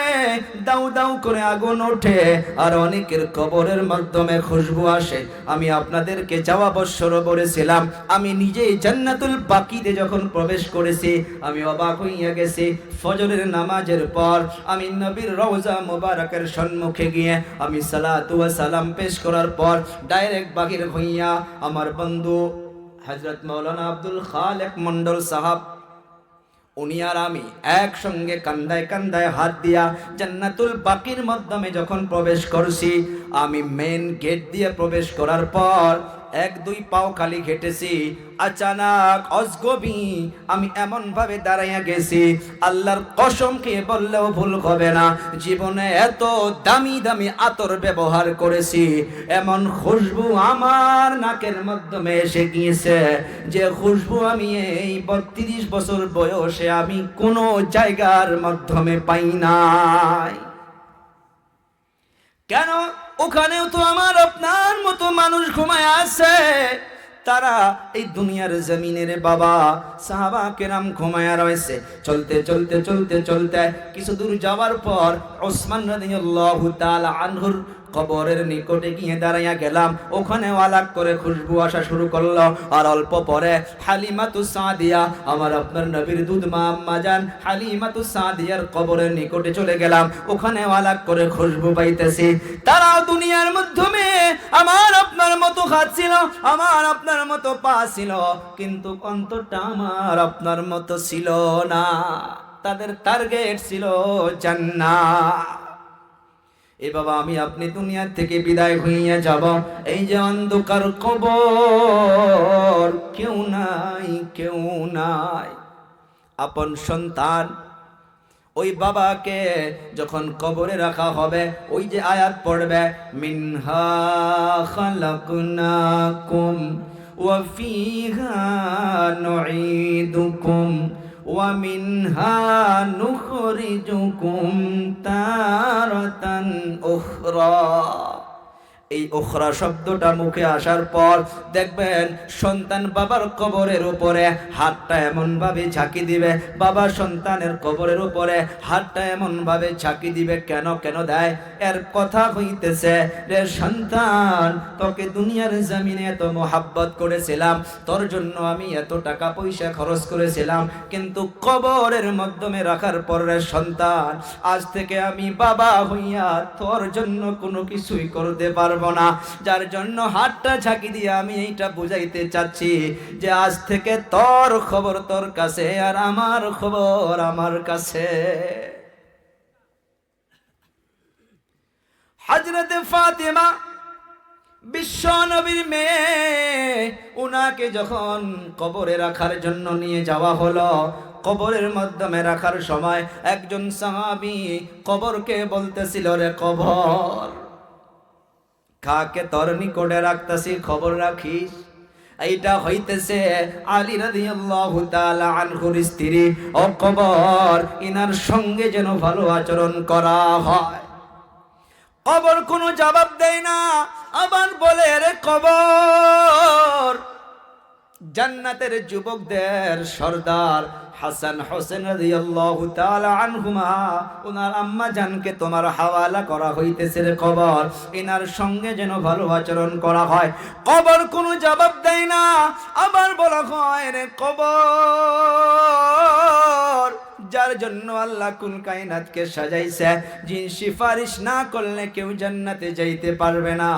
Speaker 1: দাউ দাউ করে আগুন ওঠে, আর অনেকের কবরের মাধ্যমে খুশবু আসে। আমি আপনাদেরকে যাওয়া বছর বলেছিলাম, আমি নিজেই জান্নাতুল বাকিতে যখন প্রবেশ করেছি, আমি অবাক হইয়া গেছি। ফজরের নামাজের পর আমি নবীর রওজা মুবারকের সম্মুখে গিয়ে আমি সালাতু ওয়া সালাম পেশ করার পর ডাইরেক্ট বাহির হইয়া আমার বন্ধু হযরত মাওলানা আব্দুল খালেক মন্ডল সাহাব, উনি আর আমি একসঙ্গে কান্দায় কান্দায় হাত দিয়া জান্নাতুল বাকির মাধ্যমে যখন প্রবেশ করছি, আমি মেন গেট দিয়ে প্রবেশ করার পর 1-2 পাও খালি হেঁটেছি, আচানক অজগবি আমি এমন ভাবে দাঁড়াইয়া গেছি, আল্লাহর কসম খেয়ে বললেও ভুল হবে না, জীবনে এত দামি দামি আতর ব্যবহার করেছি, এমন খুশবু আমার নাকের মাধ্যমে এসে গিয়েছে যে খুশবু আমি এই 32 বছর বয়সে আমি কোনো জায়গার মাধ্যমে পাই নাই। কেন? ওখানেও তো আমার আপনার মতো মানুষ ঘুমায় আছে, তারা এই দুনিয়ার জমিনের বাবা সাহাবা কেরাম ঘুমায়া রয়েছে। চলতে চলতে চলতে চলতে কিছু দূর যাওয়ার পর ওসমান রাদিয়াল্লাহু তাআলা আনহুর কবরের নিকটে গিয়ে দাঁড়াইয়া গেলাম। ওখানে আলাপ করে খুশবু আসা শুরু করলো, আর অল্প পরে হালিমাতু সাদিয়া, আমার আপনার নবীর দুধ মা আম্মা জান হালিমাতু সাদিয়ার কবরের নিকটে চলে গেলাম। ওখানে আলাপ করে খুশবু পাইতেছি। তারাও দুনিয়ার মাধ্যমে আমার আপনার মতো হাত ছিল, আমার আপনার মতো পা ছিল, কিন্তু অন্তরটা আমার আপনার মতো ছিল না। তাদের টার্গেট ছিল জান্নাত। এ বাবা আমি আপনি দুনিয়া থেকে বিদায় হইয়া যাব, এই যে অন্ধকার কবর, কেউ নাই কেউ নাই। আপন সন্তান ওই বাবাকে যখন কবরে রাখা হবে, ওই যে আয়াত পড়বে, মিনহা খালাকনাকুম ওয়া ফিহা নুঈদুকুম ওয়া মিনহা নুখরিজুকুম তারাতান উখরা। এই উখরা শব্দটা মুখে আসার পর দেখবেন সন্তান বাবার কবরের উপরে হাতটা এমন ভাবে ঝাঁকি দিবে, বাবা সন্তানের কবরের উপরে হাতটা এমন ভাবে ঝাঁকি দিবে। কেন কেন দেয়? এর কথা হইতেছে, রে সন্তান, তোকে দুনিয়ার জমিনে এত মোহাব্বত করেছিলাম, তোর জন্য আমি এত টাকা পয়সা খরচ করেছিলাম, কিন্তু কবরের মাধ্যমে রাখার পর রে সন্তান, আজ থেকে আমি বাবা হইয়া তোর জন্য কোনো কিছুই করতে পারবো না। যার জন্য হাতটা ঝাঁকি দিয়ে আমি এইটা বুঝাইতে চাচ্ছি যে আজ থেকে তোর খবর তোর কাছে, আর আমার খবর আমার কাছে। হযরতে ফাতেমা বিশ্ব নবীর মেয়ে, উনাকে যখন কবরে রাখার জন্য নিয়ে যাওয়া হলো, কবরের মাধ্যমে রাখার সময় একজন সাহাবী কবরকে বলতেছিল, রে কবর, কাকে তোর নিকটে রাখতেছি, খবর রাখিস। এইটা হইতেছে আলী রাদিয়াল্লাহু তাআলা আনহুর স্ত্রী। ও কবর, ইনার সঙ্গে যেন ভালো আচরণ করা হয়। কবর কোনো জবাব দেয় না, আবার বলে, রে কবর, জান্নাতের যুবকদের সর্দার হাসান হোসেন রাদিয়াল্লাহু তাআলা আনহুমা, ওনার আম্মা জানকে তোমার হাওয়ালা করা হইতেছে, রে কবর, এনার সঙ্গে যেন ভালো আচরণ করা হয়। কবর কোনো জবাব দেয় না, আবার বলা হয়, রে কবর, যার জন্য আল্লাহ কুল কায়নাতকে সাজাইছে, যিনি সিফারিশ না করলে কেউ জান্নাতে যাইতে পারবে না,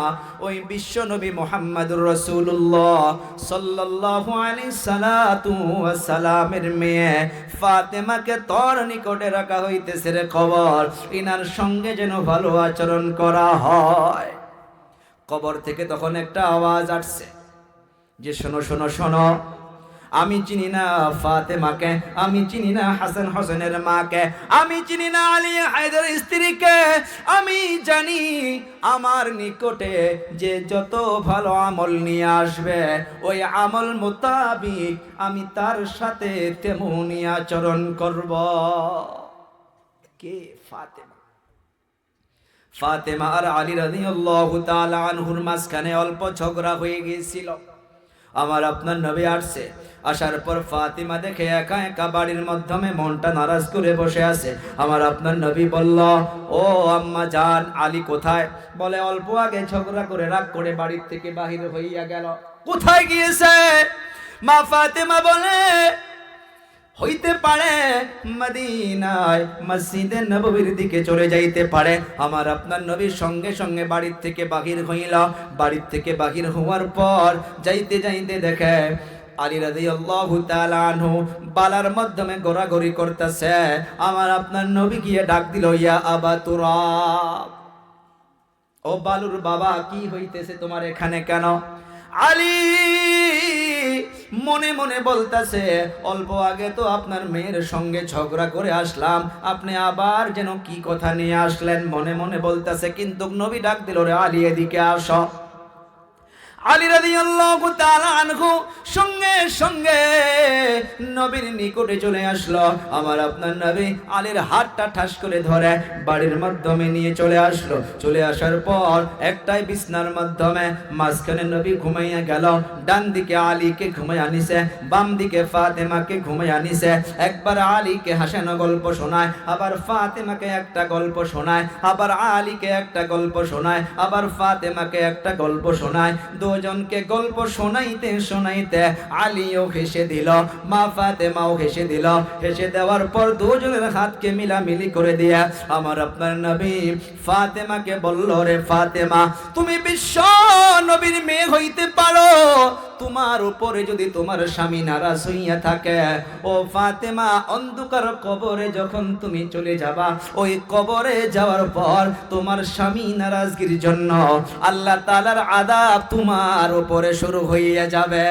Speaker 1: ওই বিশ্ব নবী মুহাম্মদুর রাসূলুল্লাহ সাল্লাল্লাহু আলাইহি সাল্লাতু ওয়াস সালামের মেয়ে ফাতেমাকে তোর নিকটে রাখা হইতেছে, রে কবর, ইনার সঙ্গে যেন ভালো আচরণ করা হয়। কবর থেকে তখন একটা আওয়াজ আসছে যে, শোনো শোনো শোনো, আমি চিনি না ফাতেমাকে, আমি চিনি না হাসান হোসেনের মাকে, আমি চিনি না আলী হায়দার স্ত্রীকে, আমি জানি আমার নিকটে যে যত ভালো আমল নিয়ে আসবে, ওই আমল মোতাবিক আমি তার সাথে তেমনি আচরণ করব। কে? ফাতেমা। ফাতেমা আর আলী রাদিয়াল্লাহু তাআলা আনহুর মাঝখানে অল্প ঝগড়া হয়ে গিয়েছিল। আমার আপনার নবী আসছে, আসার পর ফাতিমা দেখে একা একা বাড়ির মাধ্যমে মনটা নারাজ করে বসে আছে। আমার আপনার নবী বলল, ও আম্মা জান, আলী কোথায়? বলে, অল্প আগে ঝগড়া করে রাগ করে বাড়ির থেকে বাহির হইয়া গেল। কোথায় গিয়েছে? মা ফাতিমা বলে, হইতে পারে মদিনায় মসজিদে নববীর দিকে চলে যাইতে পারে। আমার আপনার নবীর সঙ্গে সঙ্গে বাড়ির থেকে বাহির হইল। বাড়ির থেকে বাহির হওয়ার পর যাইতে যাইতে দেখে আলী রাদিয়াল্লাহু তাআলা আনহু বালার মাধ্যমে গোরাগরি করতেছে। আমার আপনার নবী গিয়ে ডাক দিল, ইয়া আবা তুরাব, ও বালুর বাবা, কি হইতেছে তোমার এখানে কেন? আলী মনে মনে বলতেছে, অল্প আগে তো আপনার মেয়ের সঙ্গে ঝগড়া করে আসলাম, আপনি আবার যেন কি কথা নিয়ে আসলেন। মনে মনে বলতেছে, কিন্তু নবী ডাক দিল, রে আলী, এদিকে আসো। আলী রাদিয়াল্লাহু তাআলা আনহু সঙ্গে সঙ্গে নবীর নিকটে চলে আসলো। আমার আপনার নবী আলীর হাতটা ঠাস করে ধরে বাড়ির মাধ্যমে নিয়ে চলে আসলো। চলে আসার পর একটাই বিছনার মাধ্যমে মাঝখানে নবী ঘুমাইয়া গেল। ডান দিকে আলীকে ঘুমাই আনিছে, বাম দিকে ফাতেমাকে ঘুমাই আনিছে। একবার আলীকে হাসানো গল্প শোনায়, আবার ফাতেমাকে একটা গল্প শোনায়, আবার আলীকে একটা গল্প শোনায়, আবার ফাতেমাকে একটা গল্প শোনায়। দুই দুজনকে গল্প শোনাইতে শোনাইতে আলীও হেসে দিল, মা ফাতেমাও হেসে দিল। হেসে দেওয়ার পর দুজনের হাতকে মিলামিলি করে দিয়ে আমার আপনার নবী ফাতেমাকে বলল, রে ফাতেমা, তুমি বিশ্ব নবীর মেয়ে হইতে পারো, তোমার উপরে যদি তোমার স্বামী নারাজ হইয়া থাকে, ও ফাতেমা, অন্ধকার কবরে যখন তুমি চলে যাবা, ওই কবরে যাওয়ার পর তোমার স্বামী নারাজগির জন্য আল্লাহ তাআলার আযাব তোমার উপরে শুরু হইয়া যাবে।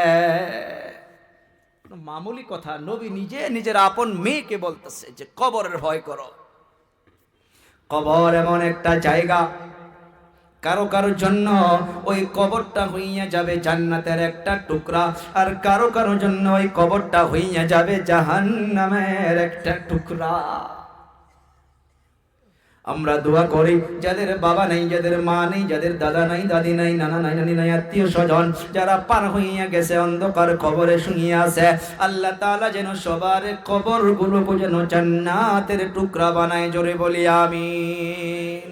Speaker 1: মামুলি কথা, নবী নিজে নিজের আপন মেয়েকে বলতেছে যে কবরের ভয় করো। কবর এমন একটা জায়গা, কারো কারোর জন্য ওই কবরটা হইয়া যাবে জান্নাতের একটা টুকরা, আর কারো কারোর জন্য ওই কবরটা হইয়া যাবে জাহান্নামের একটা টুকরা। আমরা দোয়া করি যাদের বাবা নেই, যাদের মা নেই, যাদের দাদা নাই, দাদি নাই, নানা নাই, নানি নাই, আত্মীয় স্বজন যারা পার হইয়া গেছে, অন্ধকার কবরে শুইয়া আছে, আল্লাহ তাআলা যেন সবার কবর গুলো যেন জান্নাতের টুকরা বানায়। জোরে বলি আমিন।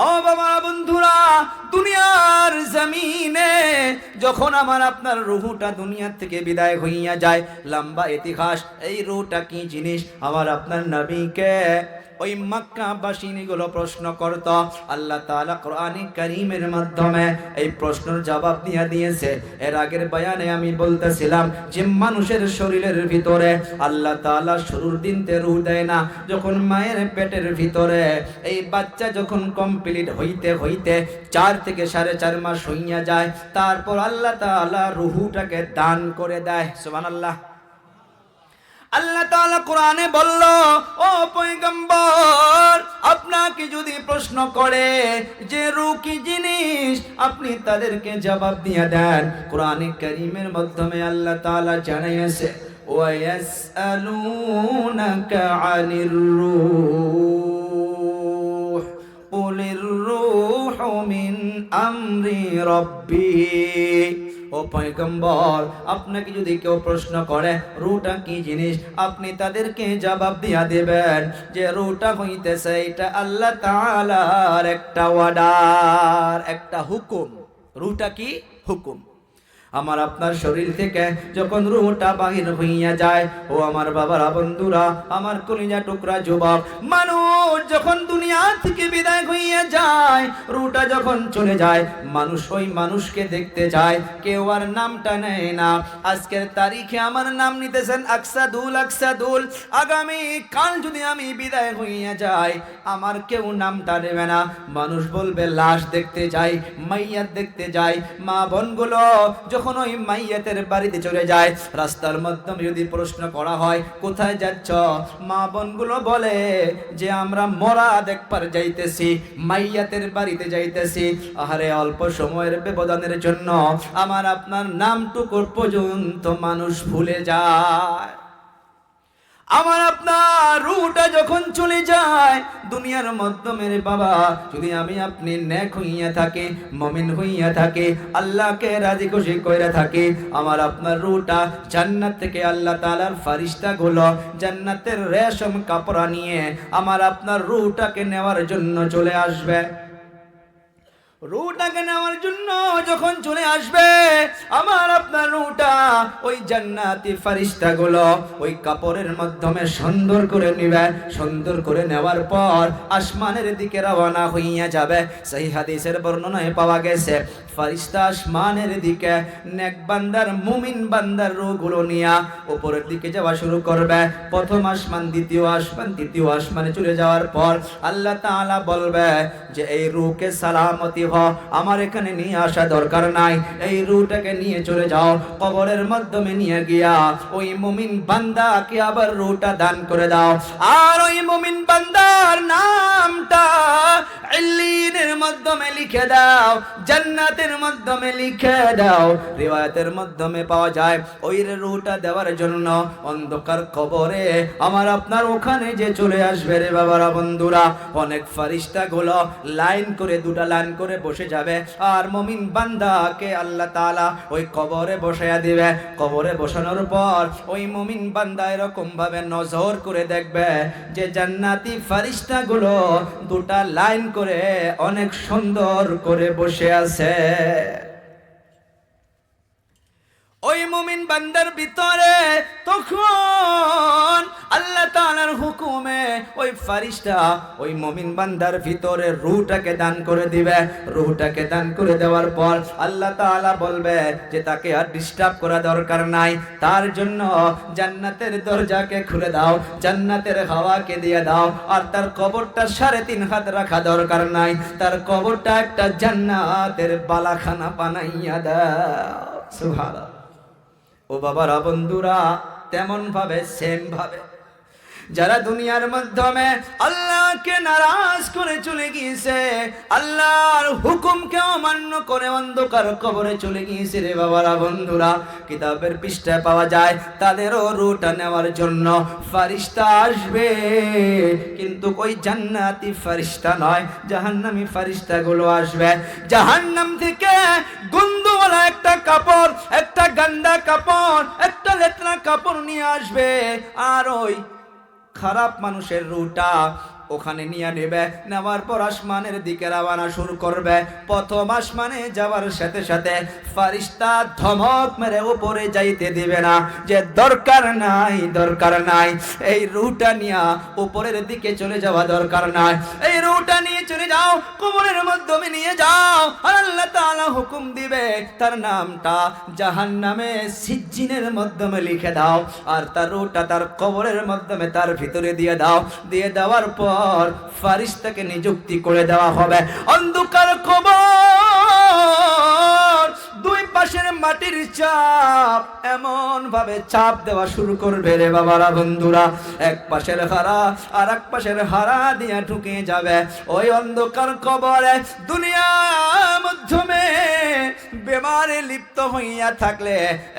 Speaker 1: ও বাবা বন্ধুরা, দুনিয়ার জমিনে যখন আমার আপনার রুহটা দুনিয়া থেকে বিদায় হইয়া যায়, লম্বা ইতিহাস। এই রুহটা কি জিনিস? আমার আপনার নবীকে ওই মক্কাবাসীগুলো প্রশ্ন করত, আল্লাহ তাআলা কোরআনে কারীমের মাধ্যমে এই প্রশ্নের জবাব দিয়ে দিয়েছে। এর আগের বয়ানে আমি বলতেছিলাম যে মানুষের শরীরের ভিতরে আল্লাহ তাআলা শুরুর দিনতে রূহ দেয় না, যখন মায়ের পেটের ভিতরে এই বাচ্চা যখন কমপ্লিট হইতে হইতে 4 থেকে 4.5 মাস হইয়া যায়, তারপর আল্লাহ তাআলা রূহটাকে দান করে দেয়। সুবহানাল্লাহ। আল্লাহ তাআলা কোরআনে বলল, ও পয়গম্বর, আপনাকে যদি প্রশ্ন করে যে রূহ কি জিনিস, আপনি তাদেরকে জবাব দিয়ে দেন। কোরআনে কারীমের মাধ্যমে আল্লাহ তাআলা জানাইছে, ওয়া ইয়াসআলুনাকা আনির রূহ কুলির রূহু মিন আমরি রাব্বি। ও পয়গম্বর, আপনাকে যদি কেউ প্রশ্ন করে রূহটা কি জিনিস, আপনি তাদেরকে জবাব দিয়া দেবেন যে রূহটা হইতেছে এটা আল্লাহ তাআলার একটা অর্ডার, একটা হুকুম। রূহটা কি? হুকুম। আমার আপনার শরীর থেকে যখন রূহটা বাহির হইয়া যায়, ও আমার বাবারা, বন্ধুরা, আমার কলিজা টুকরা যুবক, মানুষ যখন দুনিয়া থেকে বিদায় হইয়া যায়, রূহটা যখন চলে যায়, মানুষ ওই মানুষকে দেখতে যায়, কেউ আর নামটা নেয় না। আজকের তারিখে আমার নাম নিতেছেন আকসাদুল, আকসাদুল। আগামী কাল যদি আমি বিদায় হইয়া যাই, আমার কেউ নামটা নেবে না। মানুষ বলবে লাশ দেখতে যাই, মাইয়াত দেখতে যাই। মা বোনগুলো যখন ওই মাইয়াতের বাড়িতে চলে যায়, রাস্তার মাধ্যমে যদি প্রশ্ন করা হয় কোথায় যাচ্ছ, মা বোনগুলো বলে যে আমরা মরা দেখবার যাইতেছি, মাইয়াতের বাড়িতে যাইতেছি। আহারে, অল্প সময়ের ব্যবধানের জন্য আমার আপনার নামটুকু পর্যন্ত মানুষ ভুলে যায়। আমার আপনার রূহটা যখন চলে যায় দুনিয়ার মাধ্যমে, রে বাবা, যদি আমি আপনি নেক হইয়া থাকি, মুমিন হইয়া থাকি, আল্লাহকে রাজি খুশি কইরা থাকি, আমার আপনার রূহটা জান্নাত থেকে আল্লাহ তাআলার ফেরেশতাগুলো জান্নাতের রেশম কাপড় নিয়ে আমার আপনার রূহটাকে নেওয়ার জন্য চলে আসবে। রূহটাকে নেওয়ার জন্য যখন চলে আসবে, আমার আপনার রূহটা ওই জান্নাতি ফেরেশতাগুলো ওই কাপড়ের মাধ্যমে সুন্দর করে নেবে। সুন্দর করে নেওয়ার পর আসমানের দিকে রওনা হইয়া যাবে। সেই হাদিসের বর্ণনায় পাওয়া গেছে, ফেরেশতা আসমানের দিকে নেক বান্দার, মুমিন বান্দার রূহগুলো নিয়ে উপরের দিকে যাওয়া শুরু করবে। প্রথম আসমান, দ্বিতীয় আসমান, তৃতীয় আসমানে চলে যাওয়ার পর আল্লাহ তাআলা বলবে যে এই রূহকে সালামতি আমার এখানে নিয়ে আসা দরকার নাই, এই রূহটাকে নিয়ে চলে যাও, কবরের মাধ্যমে নিয়ে গিয়া ওই মুমিন বান্দাকে আবার রূহটা দান করে দাও। আর ওই মুমিন বান্দার নামটা ইল্লিনের মাধ্যমে লিখে দাও, জান্নাতের মাধ্যমে লিখে দাও। রিওয়ায়াতের মাধ্যমে পাওয়া যায় ওই রূহটা দেওয়ার জন্য অন্ধকার কবরে আমার আপনার ওখানে যে চলে আসবে, রে বাবারা, বন্ধুরা, অনেক ফেরেশতা গুলো লাইন করে, দুটা লাইন করে বসে যাবে। আর মুমিন বান্দাকে আল্লাহ তাআলা ওই কবরে বসায়া দিবে। কবরে বসানোর পর ওই মুমিন বান্দা এরকম ভাবে নজর করে দেখবে যে জান্নাতি ফেরেশতা গুলো দুটা লাইন করে অনেক সুন্দর করে বসে আছে। ওই মুমিন বান্দার ভিতরে তখন আল্লাহ তাআলার হুকুমে ওই ফেরেশতা ওই মুমিন বান্দার ভিতরে রূহটাকে দান করে দিবে। রূহটাকে দান করে দেওয়ার পর আল্লাহ তাআলা বলবে যে তাকে আর ডিস্টার্ব করা দরকার নাই, তার জন্য জান্নাতের দরজাকে খুলে দাও, জান্নাতের হাওয়াকে দিয়ে দাও, আর তার কবরটা 3.5 হাত রাখা দরকার নাই, তার কবরটা একটা জান্নাতের বালাখানা বানাইয়া দাও। সুবহানাল্লাহ। ও বাবারা, বন্ধুরা, তেমন ভাবে সেম ভাবে যারা দুনিয়ার মাধ্যমে আল্লাহকে নারাজ করে চলে গিয়েছে, আল্লাহর হুকুমকে অমান্য করে অন্ধকার কবরে চলে গিয়েছে রে বাবারা, বন্ধুরা, কিতাবের পৃষ্ঠায় পাওয়া যায় তাদেরও রূহটা নেওয়ার জন্য ফেরেশতা আসবে, কিন্তু ওই জান্নাতি ফেরেশতা নয়, জাহান্নামী ফেরেশতাগুলো আসবে। জাহান্নাম থেকে গন্ধওয়ালা একটা কাপড়, একটা গান্দা কাপড়, একটা লেতরা কাপড় নিয়ে আসবে, আর ওই খারাপ মানুষের রূহটা ওখানে নিয়ে নেবে। নেওয়ার পর আসমানের দিকে রওনা শুরু করবে। প্রথম আসমানে যাওয়ার সাথে সাথে ফেরেশতা ধমক মেরে উপরে যাইতে দিবে না, যে দরকার নাই, দরকার নাই, এই রূহটা নিয়ে উপরের দিকে চলে যাওয়া দরকার নাই, এই রূহটা নিয়ে চলে যাও, কবরের মাধ্যমে নিয়ে যাও। আর আল্লাহ তাআলা হুকুম দিবে তার নামটা জাহান্নামে সিজ্জিনের মাধ্যমে লিখে দাও, আর তার রূহটা তার কবরের মাধ্যমে তার ভিতরে দিয়ে দাও। দিয়ে দেওয়ার পর ফেরেশতাকে নিযুক্তি করে দেওয়া হবে। অন্ধকার কবর, দুই পাশের মাটির চাপ এমন ভাবে চাপ দেওয়া শুরু করবে রে বাবারা, বন্ধুরা, এক পাশের হারা আর এক পাশের হারা দিয়ে ঢুকে যাবে ওই অন্ধকার কবরে। দুনিয়ার মাধ্যমে বেমারে লিপ্ত হইয়া থাকলে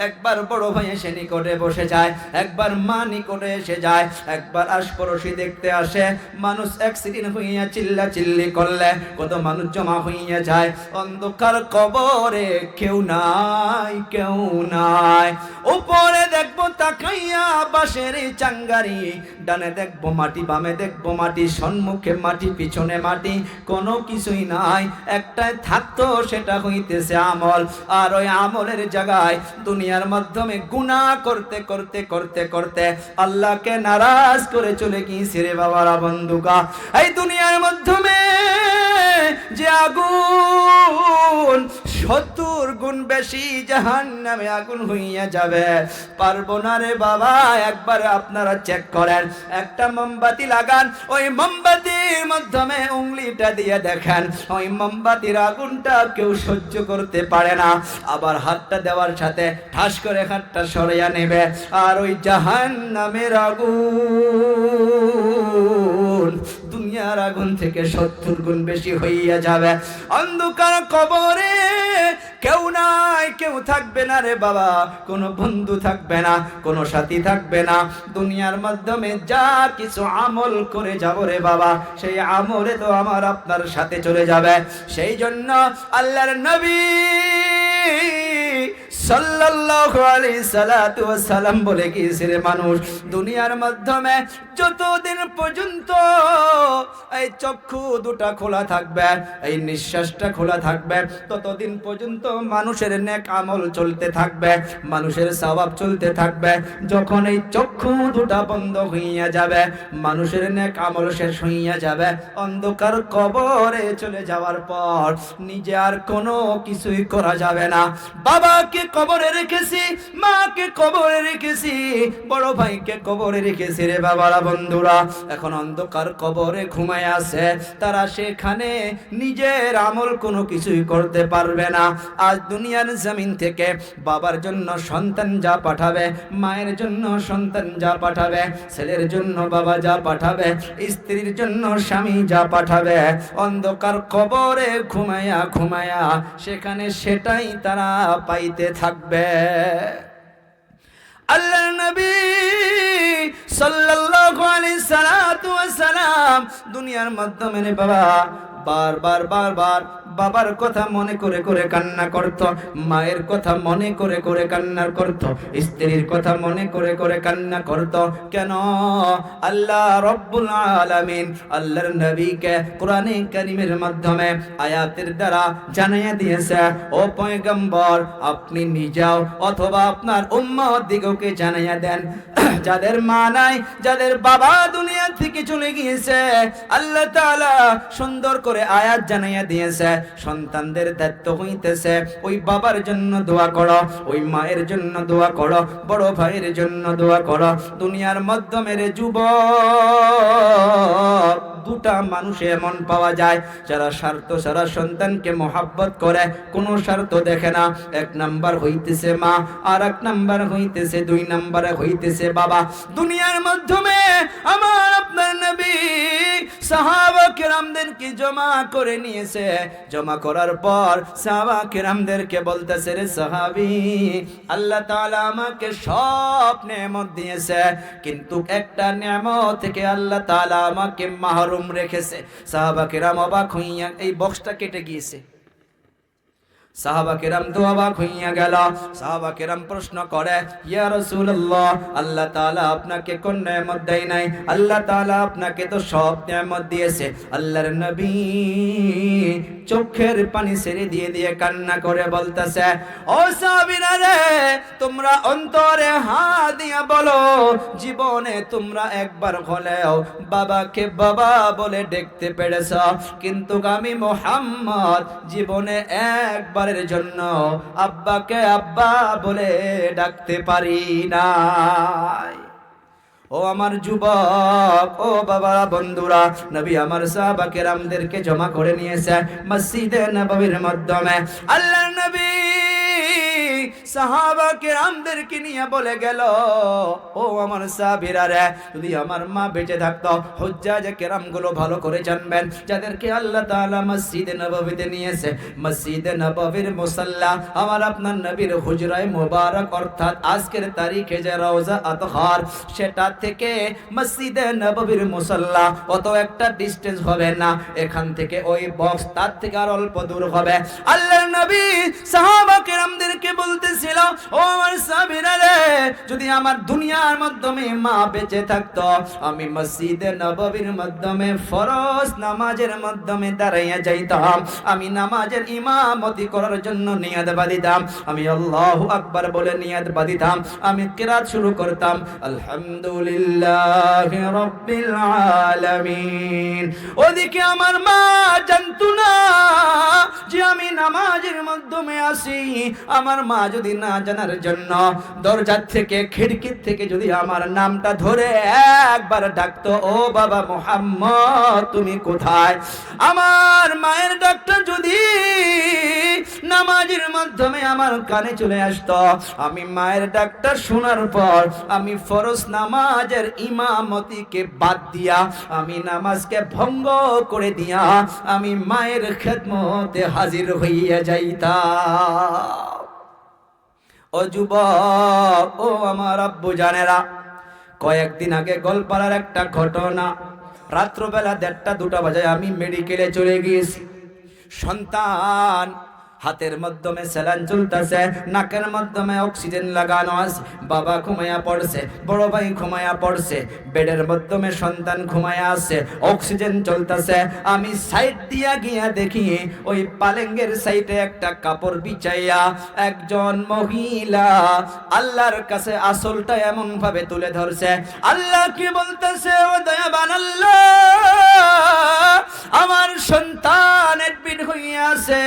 Speaker 1: একবার বড় ভাই এসে নিকটে বসে যায়, একবার মা নিকটে এসে যায়, একবার আশপাশি দেখতে আসে, মানুষ অ্যাক্সিডেন্ট হইয়া চিল্লা চিল্লি করলে কত মানুষ জমা হইয়া যায়। অন্ধকার কবরে কেউ নাই, কেউ নাই। উপরে দেখবো তাকাইয়া বাঁশের চাঙ্গারি, ডানে দেখবো মাটি, বামে দেখবো মাটি, সম্মুখে মাটি, পিছনে মাটি, কোনো কিছুই নাই। একটাই থাকতো, সেটা হইতেছে আমল। আর ওই আমলের জায়গায় দুনিয়ার মাধ্যমে গুনাহ করতে করতে করতে করতে আল্লাহকে নারাজ করে চলে গিয়েছে রে বাবারা, বন্ধুকা। এই দুনিয়ার মাধ্যমে যে আগুন 70 গুণ বেশি জাহান্নামে আগুন হইয়া যাবে, পারবো না রে বাবা। একবার আপনারা চেক করেন, একটা মোমবাতি লাগান, ওই মোমবাতির মাধ্যমে উংলিটা দিয়ে দেখেন, ওই মোমবাতির আগুনটা কেউ সহ্য করতে পারে না। আবার হাতটা দেওয়ার সাথে ঠাস করে হাতটা সরাইয়া নেবে, আর ওই জাহান্নামের আগুন দুনিয়ার আগুন থেকে 70 গুণ বেশি হইয়া যাবে। অন্ধকার কবরে কেউ নাই, কেউ থাকবে না রে বাবা, কোনো বন্ধু থাকবে না, কোনো সাথী থাকবে না। দুনিয়ার মাধ্যমে যা কিছু আমল করে যাব রে বাবা, সেই আমলে তো আমার আপনার সাথে চলে যাবে। সেই জন্য আল্লাহর নবী সাল্লাল্লাহু আলাইহি সাল্লাতু ওয়াস সালাম বলে গিয়েছে, রে মানুষ, দুনিয়ার মাধ্যমে যতদিন পর্যন্ত এই চক্ষু দুটা খোলা থাকবে, এই নিঃশ্বাসটা খোলা থাকবে, ততদিন পর্যন্ত মানুষের নেক আমল চলতে থাকবে, মানুষের সওয়াব চলতে থাকবে। যখন এই চক্ষু দুটা বন্ধ হইয়া যাবে, মানুষের নেক আমল শেষ হইয়া যাবে, অন্ধকার কবরে চলে যাওয়ার পর নিজে আর কোনো কিছুই করা যাবে না। বাবাকে কবরে রেখেছি, মাকে কবরে রেখেছি, বড় ভাইকে কবরে রেখেছি রে বাবারা, বন্ধুরা, এখন অন্ধকার কবরে ঘুমায় আছে, তারা সেখানে নিজের আমল কোনো কিছুই করতে পারবে না। আজ দুনিয়ার জমিন থেকে বাবার জন্য সন্তান যা পাঠাবে, মায়ের জন্য সন্তান যা পাঠাবে, ছেলের জন্য বাবা যা পাঠাবে, স্ত্রীর জন্য স্বামী যা পাঠাবে, অন্ধকার কবরে ঘুমায়া ঘুমায়া সেখানে সেটাই তারা পাইতে থাকবে। আল্লাহর নবী সাল্লাল্লাহু আলাইহি সাল্লাতু ওয়াস সালাম দুনিয়ার মাধ্যমে রে বাবা বারবার বারবার বাবার কথা মনে করে করে কান্না করত, মায়ের কথা মনে করে করে কান্না করত, স্ত্রীর কথা মনে করে করে কান্না করত। কেন? আল্লাহ রব্বুল আলামিন আল্লাহর নবীকে কোরআনে কারীমের মাধ্যমে আয়াতের দ্বারা জানিয়ে দিয়েছে, ও পয়গম্বর আপনি নিজেও অথবা আপনার উম্মত দিগকে জানিয়ে দেন, যাদের মা নাই, যাদের বাবা দুনিয়া থেকে চলে গিয়েছে, আল্লাহ তাআলা সুন্দর করে আয়াত জানাইয়া দিয়েছে, সন্তানদের দায়িত্ব হইতেছে ওই বাবার জন্য দোয়া করো, ওই মায়ের জন্য দোয়া করো, বড় ভাইয়ের জন্য দোয়া করো। দুনিয়ার মাধ্যমে রে যুবক, দুটা মানুষ এমন পাওয়া যায় যারা স্বার্থ ছাড়া সন্তানকে মহাব্বত করে, কোনো স্বার্থ দেখে না। এক নাম্বার হইতেছে মা, আর এক নাম্বার হইতেছে, দুই নাম্বারে হইতেছে বাবা। দুনিয়ার মাধ্যমে আমার আপনার নবী সাহাবা কেরামদেরকে জমা করে নিয়েছে, জমা করার পর সাহাবা কেরামদেরকে বলতেছে, রে সাহাবী, আল্লাহ তাআলা আমাকে সব নেয়ামত দিয়েছে, কিন্তু একটা নেয়ামত থেকে আল্লাহ তাআলা আমাকে মাহরুম রেখেছে। সাহাবা কেরাম অবাক হইয়া, এই বক্সটা কেটে গিয়েছে। সাহাবা কেরাম তো অবাক হইয়া গেল। সাহাবা কেরাম প্রশ্ন করে, ইয়া রাসূলুল্লাহ, আল্লাহ তাআলা আপনাকে কোন নেয়ামত দেয় নাই? আল্লাহ তাআলা আপনাকে তো সব নেয়ামত দিয়েছে। আল্লাহর নবী চোখের পানি ছেড়ে দিয়ে দিয়ে কান্না করে বলতেছে, ও সাহাবীরা রে, তোমরা অন্তরে হাত দিয়া বলো, জীবনে তোমরা একবার হলেও বাবাকে বাবা বলে ডাকতে পেরেছ, কিন্তু আমি মুহাম্মদ জীবনে একবারের জন্য আব্বাকে আব্বা বলে ডাকতে পারি নাই। ও আমার যুবক, ও বাবা বন্ধুরা, নবী আমার সাহাবা কেরামদেরকে জমা করে নিয়েছে মসজিদে নববীর মাধ্যমে। আল্লাহর নবী সাহাবা কেরামদেরকে নিয়ে বলে গেল, ও আমার সাহাবীরা রে, যদি আমার মা বেঁচে থাকতো, হুজ্জাজ কেরাম গুলো ভালো করে জানবেন, যাদেরকে আল্লাহ তাআলা মসজিদে নববীতে নিয়েছে, মসজিদে নববীর মুসাল্লা আমার আপনার নবীর হুজরায়ে মুবারক, অর্থাৎ আজকের তারিখে যে রওজা আতহার, সেটা থেকে মসজিদে নববীর মুসাল্লা অত একটা ডিসটেন্স হবে না, এখান থেকে ওই বক্স তার থেকে আর অল্প দূর হবে। আল্লাহর নবী সাহাবা কেরামদেরকে বলতেছিল, ও আমার সাহাবীরা রে, যদি আমার দুনিয়ার মাধ্যমে মা বেঁচে থাকতো, আমি মসজিদে নববীর মাধ্যমে ফরজ নামাজের মাধ্যমে দাঁড়াইয়া যাইতাম, আমি নামাজের ইমামতি করার জন্য নিয়াত বাঁধিতাম, আমি আল্লাহু আকবার বলে নিয়াত বাঁধিতাম, আমি কিরাত শুরু করতাম, আলহামদুলিল্লাহি রাব্বিল আলামিন। ওদিকে আমার মা জানতো না যে আমি নামাজের মাধ্যমে আসি। আমার মা যদি না জানার জন্য দরজার থেকে, খিড়কির থেকে যদি আমার নামটা ধরে একবার ডাকতো, ও বাবা মুহাম্মদ তুমি কোথায়, আমার মায়ের ডাকটা যদি নামাজের মাধ্যমে আমার কানে চলে আসতো, আমি মায়ের ডাকটা শোনার পর আমি ফরজ নামাজের ইমামতিকে বাদ দিয়া, আমি নামাজকে ভঙ্গ করে দিয়া, আমি মায়ের খেদমতে হাজির হইয়া যাইতাম। ও যুবক, ও আমার আব্বু জানেরা, কয়েকদিন আগে গোলপাড়ার একটা ঘটনা, রাত্রবেলা 1:30-2টা বাজে আমি মেডিকেলে চলে গিয়েছি। সন্তান হাতের মাধ্যমে স্যালাইন চলতেছে, নাকের মাধ্যমে অক্সিজেন লাগানো আছে, বাবা ঘুমায়া পড়ছে, বড় ভাই ঘুমায়া পড়ছে, বেডের মাধ্যমে সন্তান ঘুমায়া আছে, অক্সিজেন চলতেছে। আমি সাইড দিয়া গিয়া দেখি ওই পালেঙ্গের সাইডে একটা কাপড় বিছাইয়া একজন মহিলা আল্লাহর কাছে আসলটা এমন ভাবে তুলে ধরছে, আল্লাহ কি বলতেছে, ও দয়াবান আল্লাহ, আমার সন্তান এডমিট হইয়া আছে,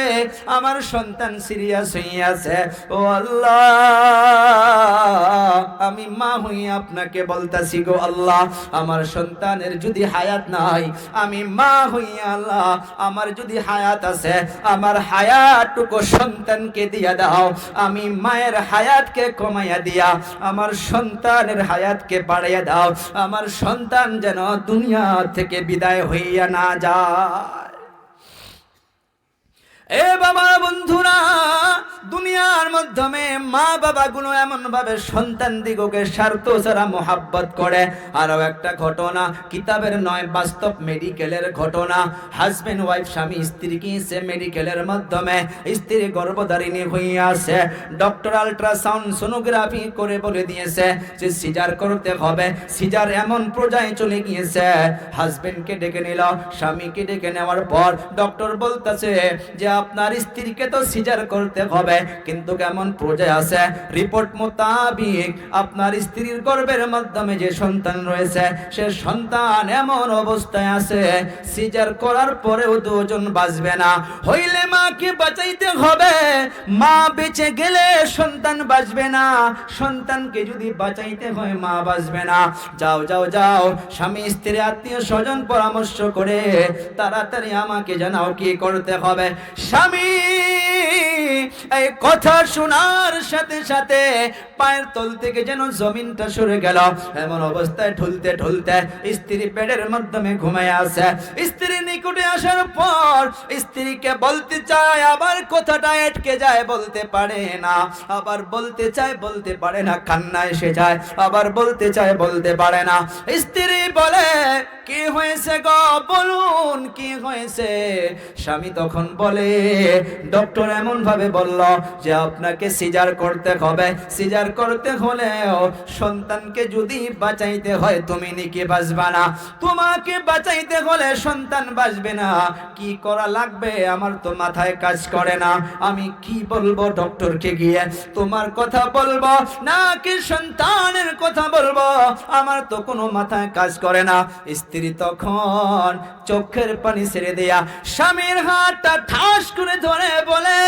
Speaker 1: আমার সন্তান সিরিয়াস হইয়া আছে, ও আল্লাহ, আমি মা হইয়া আপনাকে বলতাছি গো আল্লাহ, আমার সন্তানের যদি হায়াত নাই, আমি মা হইয়া আল্লাহ, আমার যদি হায়াত আছে, আমার হায়াতটুকু সন্তানকে দিয়া দাও, আমি মায়ের হায়াতকে কমাইয়া দিয়া আমার সন্তানের হায়াতকে বাড়াইয়া দাও, আমার সন্তান যেন দুনিয়া থেকে বিদায় হইয়া না যায়। এ বাবা বন্ধুরা, দুনিয়ার মাধ্যমে মা বাবাগুলো এমন ভাবে সন্তান দিগকে স্বার্থ ছাড়া মোহাব্বত করে। আরো একটা ঘটনা, কিতাবের নয়, বাস্তব মেডিকেলের ঘটনা। হাজবেন্ড ওয়াইফ, স্বামী স্ত্রী গিয়েছে মেডিকেলের মাধ্যমে, স্ত্রী গর্ভধারিণী হয়ে আছে। ডক্টর আল্ট্রাসাউন্ড সোনোগ্রাফি করে বলে দিয়েছে যে সিজার করতে হবে। সিজার এমন পর্যায়ে চলে গিয়েছে, হাজবেন্ডকে ডেকে নিল, স্বামীকে ডেকে নেওয়ার পর ডক্টর বলতেছে যে আপনার স্ত্রীকে তো সিজার করতে হবে, কিন্তু কেমন পর্যায়ে আছে। রিপোর্ট মোতাবিক আপনার স্ত্রীর গর্ভের মাধ্যমে যে সন্তান রয়েছে, সে সন্তান এমন অবস্থায় আছে, সিজার করার পরেও দুজন বাঁচবে না। হইলে মাকে বাঁচাইতে হবে, মা বেঁচে গেলে সন্তান বাঁচবে না, সন্তানকে যদি বাঁচাইতে হয় মা বাঁচবে না। যাও যাও যাও, স্বামী স্ত্রী আত্মীয় স্বজন পরামর্শ করে তাড়াতাড়ি আমাকে জানাও কি করতে হবে। স্বামী এই কথা শোনার সাথে সাথে পায়ের তল থেকে যেন জমিনটা সরে গেল। এমন অবস্থায় ঢুলতে ঢুলতে স্ত্রী বেডের মাধ্যমে ঘুমায় আছে। স্ত্রী নিকটে আসার পর স্ত্রীকে বলতে চায়, আবার কথাটা আটকে যায়, বলতে পারে না। আবার বলতে চায়, বলতে পারে না, কান্না এসে যায়। আবার বলতে চায়, বলতে পারে না। স্ত্রী বলে, কি হয়েছে গো, বলুন কি হয়েছে। স্বামী তখন বলে, ডক্টর এমন ভাবে বলল যে আপনাকে সিজার করতে হবে, সিজার করতে হলেও সন্তানকে যদি বাঁচাইতে হয় তুমি নাকি বাঁচবা না, তোমাকে বাঁচাইতে হলে সন্তান বাঁচবে না। কি করা লাগবে আমার তো মাথায় কাজ করে না। আমি কি বলবো ডক্টরকে গিয়ে, তোমার কথা বলবো নাকি সন্তানের কথা বলবো, আমার তো কোনো মাথায় কাজ করে না। স্ত্রী তখন চোখের পানি ছেড়ে দেয়া স্বামীর হাতটা ঠাস করে ধরে বলে,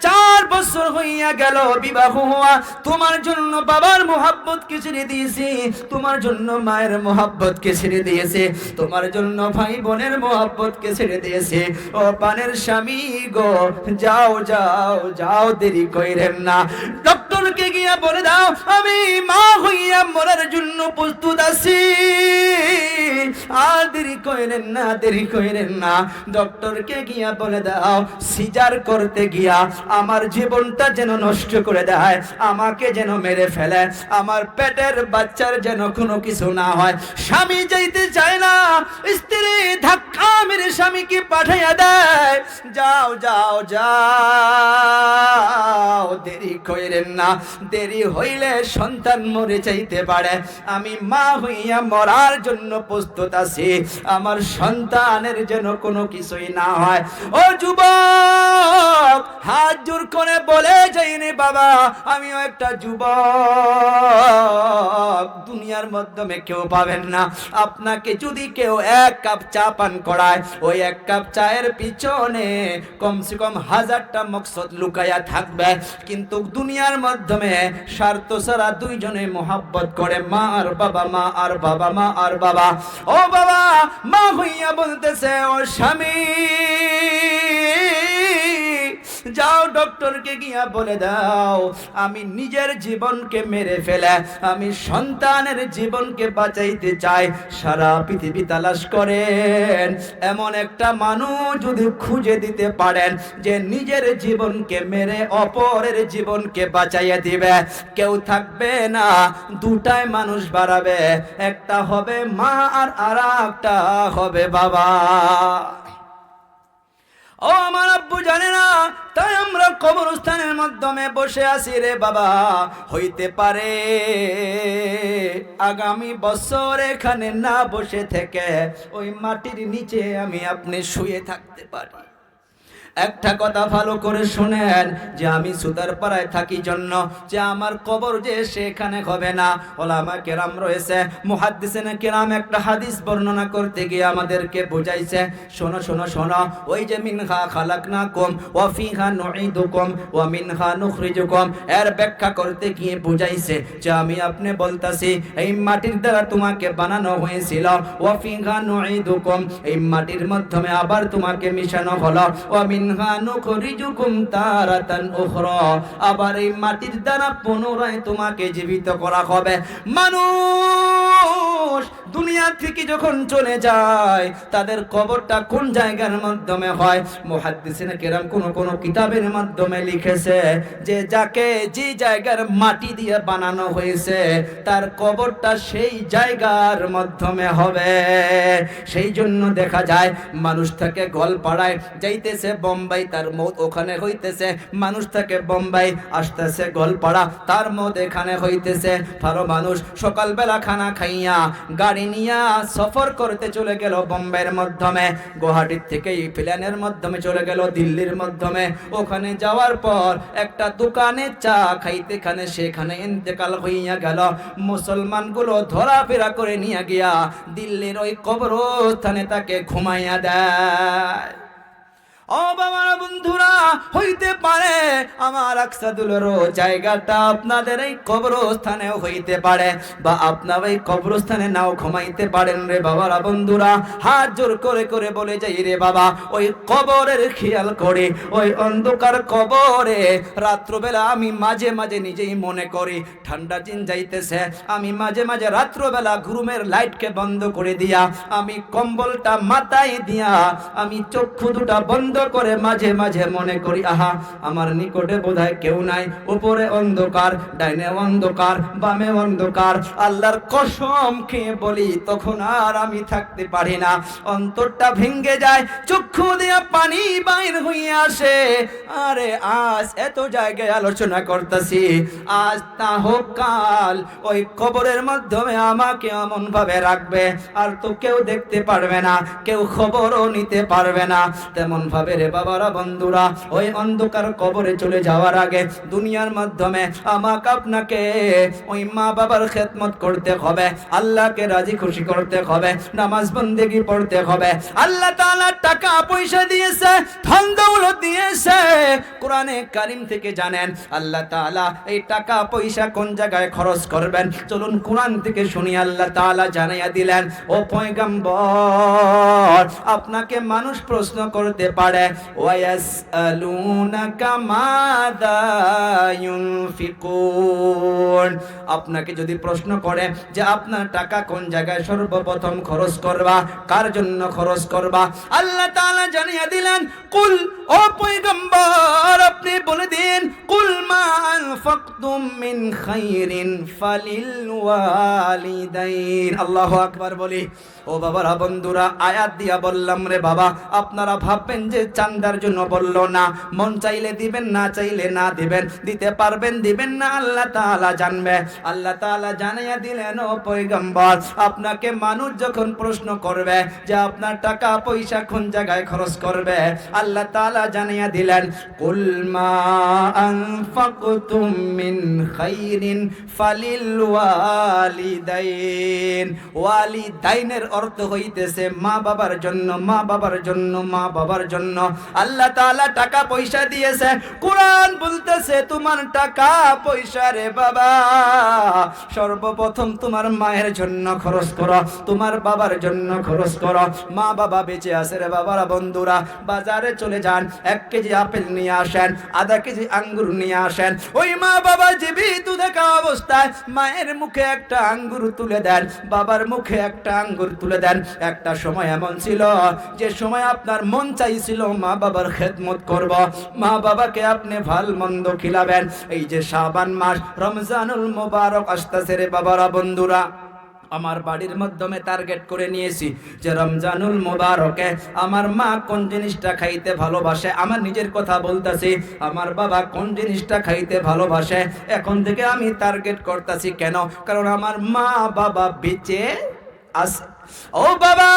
Speaker 1: 4 বছর হইয়া গেল বিবাহ হওয়া, তোমার জন্য বাবার মোহাব্বত কে ছেড়ে দিয়েছি, তোমার জন্য মায়ের মোহাব্বত কে ছেড়ে দিয়েছে, তোমার জন্য ভাই বোনের মোহাব্বত কে ছেড়ে দিয়েছে। ও পানের স্বামী গো, যাও যাও যাও, দেরি কইরেন না। ডক্টরকে গিয়া বলে দাও আমি মা হইয়া মরার জন্য প্রস্তুত আছি, আর দেরি কইরেন না, দেরি কইরেন না। ডক্টরকে গিয়া বলে দাও সিজার করতে গিয়া আমার জীবনটা যেন নষ্ট করে দেয়, আমাকে যেন মেরে ফেলে, আমার পেটের বাচ্চার যেন কোনো কিছু না হয়। স্বামী যাইতে চায় না, স্ত্রী ধাক্কা মেরে স্বামীকে পাঠাইয়া দেয়, যাও যাও যাও, দেরি কইরেন না, দেরি হইলে সন্তান মরে যাইতে পারে। আমি মা হইয়া মরার জন্য প্রস্তুত আছি, আমার সন্তানের যেন কোনো কিছুই না হয়। ও যুবক, হাত জোর করে বলে যাইনি বাবা, আমিও একটা যুবক, দুনিয়ার মাধ্যমে কেউ পাবেন না। আপনাকে যদি কেউ 1 কাপ চা পান করায়, ওই 1 কাপ চায়ের পিছনে কমসে কম 1000টা মকসদ লুকায়া থাকবে। কিন্তু দুনিয়ার মাধ্যমে স্বার্থ ছাড়া দুইজনে মোহাব্বত করে, মা আর বাবা, মা আর বাবা, মা আর বাবা। ও বাবা, মা হইয়া বলতেছে, ও স্বামী যাও ডক্টরকে গিয়া বলে দাও আমি নিজের জীবনকে মেরে ফেলে আমি সন্তানের জীবনকে বাঁচাইতে চাই। সারা পৃথিবী তালাশ করেন, এমন একটা মানুষ যদি খুঁজে দিতে পারেন যে নিজের জীবনকে মেরে অপরের জীবনকে বাঁচাইয়া দিবে, কেউ থাকবে না। দুটাই মানুষ বাড়াবে, একটা হবে মা আর আরেকটা হবে বাবা। ও আমার আব্বু জানে না, তাই আমরা কবরস্থানের মাধ্যমে বসে আছি রে বাবা। হইতে পারে আগামী বছর এখানে না বসে থেকে ওই মাটির নিচে আমি আপনি শুয়ে থাকতে পারি। একটা কথা ভালো করে শুনেন, যে আমি সুতারপাড়ায় থাকি জন্য যে আমার কবর যে সেখানে হবে না। ওলামা কেরাম রয়েছে, মুহাদ্দিসিনে কেরাম একটা হাদিস বর্ণনা করতে গিয়ে আমাদেরকে বুঝাইছে, শোনো শোনো শোনো, ওই যে মিনহা খালাকনাকুম ওয়া ফিহা নুঈদুকুম ওয়া মিনহা নুখরিজুকুম, এর ব্যাখ্যা করতে গিয়ে বুঝাইছে যে আমি আপনি বলতাছি এই মাটির দ্বারা তোমাকে বানানো হয়েছিল, ওয়া ফিহা নুঈদুকুম, এই মাটির মাধ্যমে আবার তোমাকে মিশানো হলো, ওয়া মিনহা নুখরিজুকুম তারাতান উখরা, আবার এই মাটির দ্বারা পুনরায় তোমাকে জীবিত করা হবে। মানুষ দুনিয়া থেকে যখন চলে যায় তাদের কবরটা কোন জায়গার মাধ্যমে হয়? মুহাদ্দিসিনে কেরাম কোন কিতাবের মাধ্যমে লিখেছে যে যাকে যে জায়গার মাটি দিয়ে বানানো হয়েছে তার কবরটা সেই জায়গার মাধ্যমে হবে। সেই জন্য দেখা যায় মানুষ থেকে গোলপাড়ায় যাইতেছে বোম্বাই, তার মৌত ওখানে হইতেছে। মানুষ থেকে বোম্বাই আসতেছে গোলপাড়া, তার মৌত এখানে হইতেছে। ভালো মানুষ সকালবেলা খানা খাইয়া গাড়ি নিয়ে সফর করতে চলে গেল বোম্বাইয়ের মাধ্যমে, গুয়াহাটির থেকে প্লেনের মাধ্যমে চলে গেল দিল্লির মাধ্যমে। ওখানে যাওয়ার পর একটা দোকানে চা খাইতে সেখানে ইন্তেকাল হইয়া গেল। মুসলমানগুলো ধরাফেরা করে নিয়ে গিয়া দিল্লির ওই কবরস্থানে তাকে ঘুমাইয়া দেয়। ও বাবার বন্ধুরা, হইতে পারে আমার আকসাদুলের জায়গাটা আপনাদের এই কবরস্থানেও হইতে পারে, বা আপনার এই কবরস্থানে নাও ঘুমাইতে পারেন রে বাবারা বন্ধুরা। হাত জোর করে করে বলে যাই রে বাবা, ওই কবরের খেয়াল করে ওই অন্ধকার কবরে রাত্রবেলা আমি মাঝে মাঝে নিজেই মনে করি ঠান্ডা দিন যাইতেছে, আমি মাঝে মাঝে রাত্রবেলা ঘুমের লাইটকে বন্ধ করে দিয়া আমি কম্বলটা মাথায় দিয়া আমি চক্ষু দুটা বন্ধ করে মাঝে মাঝে মনে করি আহা আমার নিকটে বোধহয় কেউ নাই, উপরে অন্ধকার, ডাইনে অন্ধকার, বামে অন্ধকার। আল্লাহর কসম খেয়ে বলি তখন আর আমি থাকতে পারি না, অন্তরটা ভেঙে যায়, চক্ষু দিয়ে পানি বাইর হয়ে আসে। আরে আজ এত জায়গায় আলোচনা করতেছি, আজ না হোক কাল ওই কবরের মাধ্যমে আমাকে এমন ভাবে রাখবে আর তো কেউ দেখতে পারবে না, কেউ খবরও নিতে পারবে না। তেমন ভাবে রে বাবারা বন্ধুরা, ওই অন্ধকার কবরে চলে যাওয়ার আগে দুনিয়ার মাধ্যমে আমাকে আপনাকে ওই মা বাবার খেদমত করতে হবে, আল্লাহকে রাজি খুশি করতে হবে, নামাজ বন্দেগী পড়তে হবে। আল্লাহ তাআলা টাকা পয়সা দিয়েছে, ধন দৌলত দিয়েছে। কোরআনে কারীম থেকে জানেন আল্লাহ তাআলা এই টাকা পয়সা কোন জায়গায় খরচ করবেন। চলুন কোরআন থেকে শুনি। আল্লাহ তাআলা জানাইয়া দিলেন, ও পয়গম্বর, আপনাকে মানুষ প্রশ্ন করতে পারে, ওয়ায়াসআলুনাকা মাযা ইউনফিকুন, আপনাকে যদি প্রশ্ন করে যে আপনার টাকা কোন জায়গায় সর্বপ্রথম খরচ করবা, কার জন্য খরচ করবা, আল্লাহ তাআলা জানিয়ে দিলেন, কুল, ও পয়গম্বর আপনি বলে দিন, কুল মা আনফাকতুম মিন খাইরিন ফালিল ওয়ালিদাইন। আল্লাহু আকবার বলি। ও বাবারা বন্ধুরা, আয়াত দিয়া বললাম রে বাবা, আপনারা ভাববেন যে চান্দার জন্য বললো না, মন চাইলে দিবেন, না চাইলে না দিবেন, দিতে পারবেন দিবেন না আল্লাহ তাআলা জানবে। আল্লাহ তাআলা জানাইয়া দিলেন, ও পয়গম্বর আপনাকে মানুষ যখন প্রশ্ন করবে যে আপনার টাকা পয়সা কোন জায়গায় খরচ করবে, আল্লাহ তাআলা জানাইয়া দিলেন, কুল মা আনফাকতুম মিন খাইরিন ফালিল ওয়ালিদাইন। ওয়ালিদাইনের অর্থ হইতেছে মা বাবার জন্য, মা বাবার জন্য, মা বাবার জন্য আল্লাহ তাআলা টাকা পয়সা দিয়েছে। কোরআন বলতেছে তোমার টাকা পয়সা রে বাবা সর্বপ্রথম তোমার মায়ের জন্য খরচ করো, তোমার বাবার জন্য খরচ করো। মা বাবা বেঁচে আছে রে বাবারা বন্ধুরা, বাজারে চলে যান, 1 কেজি আপেল নিয়ে আসেন, আধা কেজি আঙ্গুর নিয়ে আসেন। ওই মা বাবা জীবিত থাকা অবস্থায় মায়ের মুখে একটা আঙ্গুর তুলে দেন, বাবার মুখে একটা আঙ্গুর তুলে দেন। একটা সময় এমন ছিল যে সময় আপনার মন চাইছিল মা বাবার খেদমত করব, মা বাবাকে আপনি ভাল মন্দ খিলাবেন। এই যে শাবান মাস, রমজানুল মুবারক আসতেছে রে বাবারা বন্ধুরা, আমার বাড়ির মাধ্যমে টার্গেট করে নিয়েছি যে রমজানুল মুবারকে আমার মা কোন জিনিসটা খাইতে ভালোবাসে, আমার নিজের কথা বলতাছি, আমার বাবা কোন জিনিসটা খাইতে ভালোবাসে। এখন থেকে আমি টার্গেট করতেছি, কেন? কারণ আমার মা বাবা বেঁচে আছে। ও বাবা,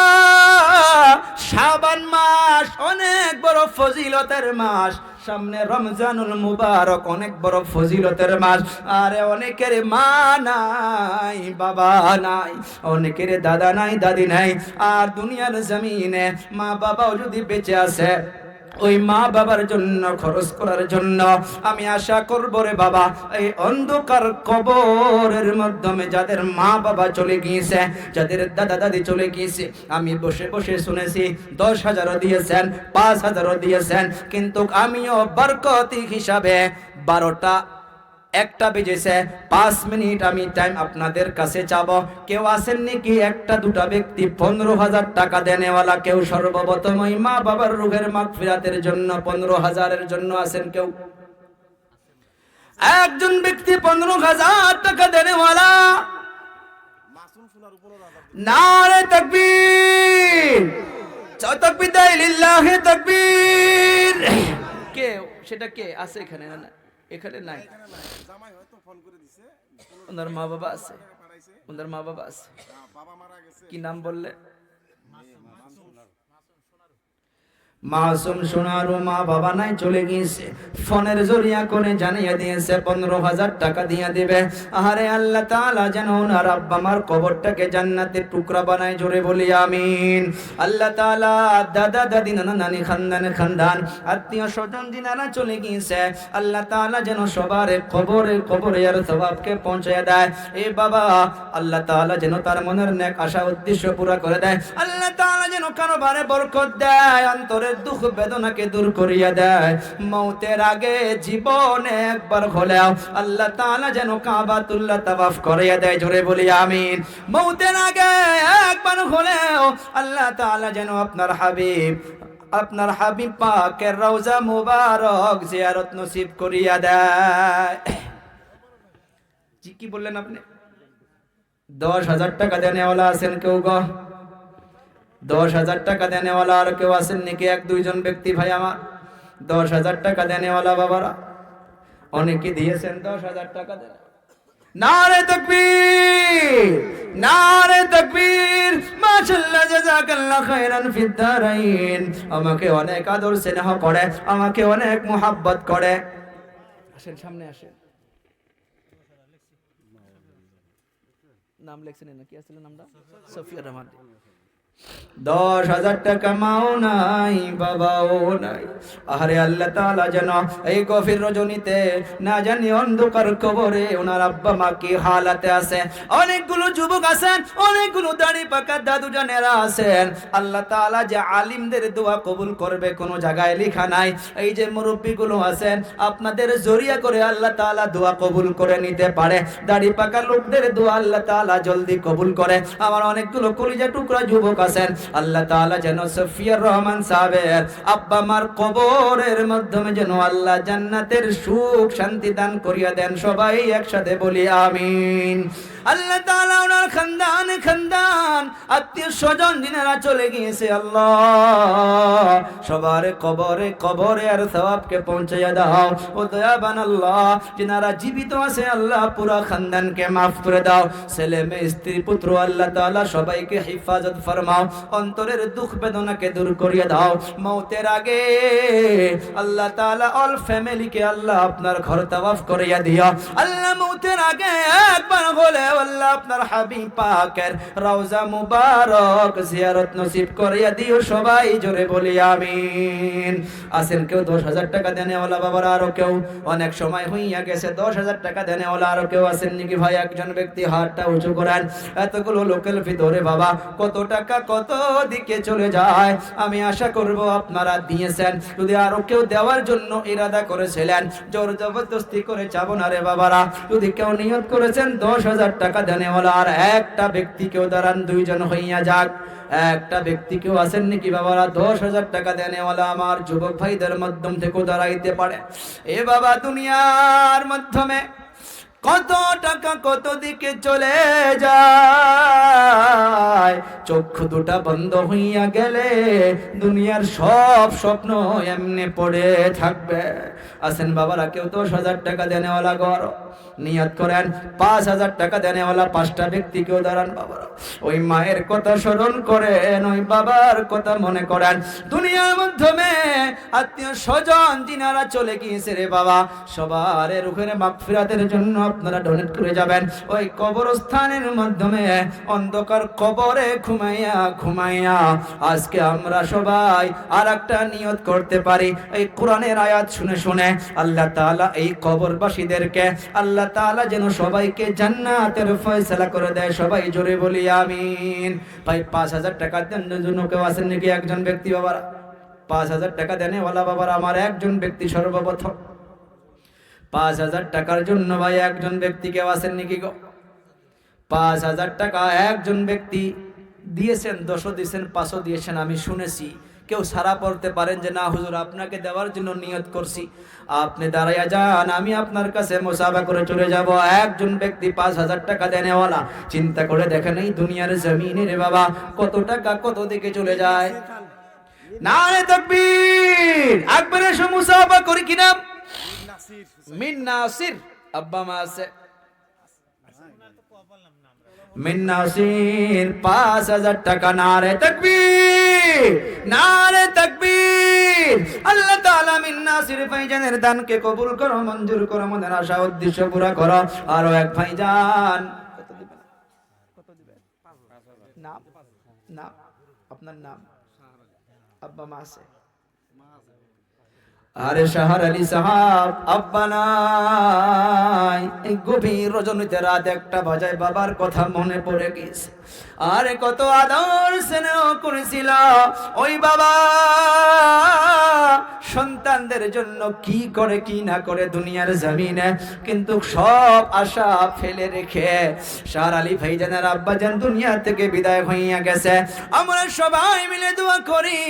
Speaker 1: শাবান মাস অনেক বড় ফজিলতের মাস, সামনে রমজানুল মুবারক অনেক বড় ফজিলতের মাস। আরে অনেকের মা নাই, বাবা নাই, অনেকের দাদা নাই, দাদি নাই, আর দুনিয়ার জমিনে মা বাবাও যদি বেঁচে আছে ওই মা বাবার জন্য খরচ করার জন্য আমি আশা করব রে বাবা, এই অন্ধকার কবরের মাধ্যমে যাদের মা বাবা চলে গিয়েছে, যাদের দাদা দাদি চলে গিয়েছে, আমি বসে বসে শুনেছি 10,000ও দিয়েছেন, 5,000ও দিয়েছেন, কিন্তু আমিও বরকতি হিসাবে 12টা 1টা বেজেছে 5 মিনিট আমি টাইম আপনাদের কাছে চাবো। কেউ আছেন নাকি? 1টা 2টা ব্যক্তি 15,000 টাকা দেনেওয়ালা কেউ সর্বপ্রথম ওই মা বাবার রুহের মাগফিরাতের জন্য 15,000-এর জন্য আছেন কেউ? একজন ব্যক্তি 15,000 টাকা দেনেওয়ালা। নারে তাকবীর, তাকবীর লিল্লাহি তাকবীর। কে সেটা? কে আছে এখানে? না এখানে নাই। ওনার মা বাবা আছে? ওনার মা বাবা আছে। কি নাম বললে? মাসুম সোনারও মা বাবা নাই, চলে গিয়েছে। ফোনের জরিয়া করে জানিয়ে দিয়েছে 15,000 টাকা দিয়ে দিবে। আরে আল্লাহ তাআলা যেন ওনার আব্বা মার কবরটাকে জান্নাতের টুকরা বানায়, জোরে বলি আমিন। আল্লাহ তাআলা দাদা দাদি নানা নানি খানদান আত্মীয় স্বজন যিনারা চলে গিয়েছে, আল্লাহ তাআলা যেন সবার কবরে আর সওয়াবকে পৌঁছে দেয়। এ বাবা, আল্লাহ তাআলা যেন তার মনের নেক আশা উদ্দেশ্য পুরা করে দেয়। আল্লাহ তাআলা যেন কারোবারে বরকত দেয়, অন্তরে দুঃখ বেদনাকে দূর করিয়া দেয়। মৌতের আগে জীবনে একবার হলেও আল্লাহ তাআলা যেন কাবাতুল্লাহ তাওয়াফ করিয়া দেয়, জোরে বলি আমিন। মৌতের আগে একবার হলেও আল্লাহ তাআলা যেন আপনার হাবিব পাকের রওজা মুবারক জিয়ারত নসিব করিয়া দেয়। জি, কি বললেন আপনি? 10,000 টাকা দেনেওয়ালা আছেন কেউ গো? 10,000 টাকা দেনেওয়ালা আর কেউ আছেন নাকি? 1-2 জন ব্যক্তি ভাই আমার 10,000 টাকা দেনেওয়ালা বাবারা অনেকে দিয়েছেন 10,000 টাকা দেন। নারে তাকবীর, নারে তাকবীর, মাশাআল্লাহ, জাযাকাল্লাহ খায়রান ফিদ দারাইন। আমাকে অনেক আদর স্নেহ করে, আমাকে অনেক মোহাব্বত করে। আসেন, সামনে আসেন। নাম লেখছেন নাকি? আসলে নামটা সফিয়া রহমান। 10,000 টাকা মাও নাই, বাবাও নাই। আরে আল্লাহ তাআলা যেন এই গভীর রজনীতে না জানি অন্ধকার কবরে ওনার আব্বা মা কি হালাতে আছে। অনেকগুলো যুবক আছেন, অনেকগুলো দাড়ি পাকা দাদু জানেরা আছেন। আল্লাহ তাআলা যে আলিমদের দোয়া কবুল করবে কোনো জায়গায় লেখা নাই। এই যে মুরব্বীগুলো আছেন, আপনাদের জরিয়া করে আল্লাহ তাআলা দোয়া কবুল করে নিতে পারে। দাড়ি পাকা লোকদের দোয়া আল্লাহ তাআলা জলদি কবুল করে। আমার অনেকগুলো কলিজা টুকরা যুবক আছেন, আল্লাহ তাআলা যেন সফিয়া রহমান সাহেবের আব্বা মার কবরের মাধ্যমে যেন আল্লাহ জান্নাতের সুখ শান্তি দান করিয়া দেন। সবাই একসাথে বলি আমিন। আল্লাহ তাআলা ওনার খানদান আত্মীয় স্বজন যিনারা চলে গিয়েছে, আল্লাহ সবার কবরে আর সওয়াবকে পৌঁছাইয়া দাও। ও দয়াবান আল্লাহ, যিনারা জীবিত আছে আল্লাহ পুরা খানদানকে মাফ করে দাও। ছেলে মেয়ে স্ত্রী পুত্র আল্লাহ তাআলা সবাইকে হিফাজত ফরমাও, অন্তরের দুঃখ বেদনাকে দূর করিয়া দাও। মৌতের আগে আল্লাহ তাআলা অল ফ্যামিলিকে আল্লাহ আপনার ঘর তাওয়াফ করিয়া দিও। আল্লাহ মৌতের আগে একবার হলে আল্লাহ আপনার হাবিব পাকের রওজা মুবারক জিয়ারত নসিব করিয়া দিও। সবাই জোরে বলি আমিন। আছেন কেউ 10,000 টাকা দেনেওয়ালা বাবারা? আরো কেউ? অনেক সময় হইয়া গেছে 10,000 টাকা দেনেওয়ালা আরো কেউ আছেন নাকি ভাই? একজন ব্যক্তি হাতটা উঁচু করেন। এতগুলো লোকের ভিতরে বাবা কত টাকা কত দিকে চলে যায়। আমি আশা করব আপনারা দিয়েছেন। যদি আরো কেউ দেওয়ার জন্য ইরাদা করেছিলেন, জোর জবরদস্তি করে চাবো না রে বাবারা। যদি কেউ নিয়ত করেছেন 10,000 টাকা দেনেওয়ালা, আর একটা ব্যক্তি কেউ দাঁড়ান, 2 জন হইয়া যাক। একটা ব্যক্তি কেউ আছেন নাকি বাবারা 10,000 টাকা দেনেওয়ালা? আমার যুবক ভাইদের মাধ্যম থেকেও দাঁড়াইতে পারে। এ বাবা, দুনিয়ার মাধ্যমে কত টাকা কত দিকে চলে যায়। চক্ষু দুটা বন্ধ হইয়া গেলে দুনিয়ার সব স্বপ্ন এমনি পড়ে থাকবে। আছেন বাবারা কেউ 10,000 টাকা দেনেওয়ালা? ঘর নিয়ত করেন 5,000 টাকা দেনেওয়ালা 5টা ব্যক্তি কেউ দাঁড়ান বাবারা। ওই মায়ের কথা স্মরণ করেন, ওই বাবার কথা মনে করেন। দুনিয়ার মাধ্যমে আত্মীয় স্বজন যিনারা চলে গিয়েছে রে বাবা, সবার রুহের মাগফিরাতের জন্য আপনারা ডোনেট করে যাবেন। ওই কবরস্থানের মাধ্যমে অন্ধকার কবরে ঘুমাইয়া ঘুমাইয়া আজকে আমরা সবাই আর একটা নিয়ত করতে পারি। এই কোরআনের আয়াত শুনে শুনে আল্লাহ তাআলা এই কবরবাসীদেরকে আল্লাহ তাআলা যেন সবাইকে জান্নাতের ফয়সালা করে দেয়। সবাই জোরে বলি আমিন। ভাই 5000 টাকা দেওয়ার জন্য কেউ আছেন নাকি? একজন ব্যক্তি বাবারা 5000 টাকা দেনেওয়ালা বাবারা, আমার একজন ব্যক্তি সর্বপ্রথম 5000 টাকার জন্য ভাই একজন ব্যক্তি কেউ আছেন নাকি গো? 5000 টাকা একজন ব্যক্তি দিয়েছেন, 10ও দিয়েছেন, 5ও দিয়েছেন। আমি শুনেছি কেউ সারা পড়তে পারেন যে না হুজুর আপনাকে দেওয়ার জন্য নিয়ত করছি, আপনি দাঁড়াইয়া যান, আমি আপনার কাছে মুসাফা করে চলে যাব। একজন ব্যক্তি 5000 টাকা দেনেওয়ালা। চিন্তা করে দেখেন এই দুনিয়ার জমিনে রে বাবা কত টাকা কত দিকে চলে যায়। নারে তাকবীর, আকবরে সে মুসাফা করি কি নাম? মিন নাসির আব্বা মা আছে মিন নাসির 5000 টাকা। নারে তাকবীর, নারে তাকবীর। আল্লাহ তাআলা মিন নাসির ভাইজানের দানকে কবুল করো, মঞ্জুর করো, মনের আশা উদ্দেশ্য পুরা করো। আরো এক ভাইজান কত দিবেন? নাম নাম আপনার নাম? আব্বা মা আছে? আরে শাহর আলী সাহাব আব্বা নাই। এই গভীর রজনীতে রাত 1টা বাজায় বাবার কথা মনে পড়ে গেছে। আরে কত আদর স্নেহ করেছিল ওই বাবা, সন্তানদের জন্য কি করে কি না করে দুনিয়ার জমিনে, কিন্তু সব আশা ফেলে রেখে শাহর আলী ভাইজানের আব্বাজান দুনিয়া থেকে বিদায় হইয়া গেছে। আমরা সবাই মিলে দোয়া করি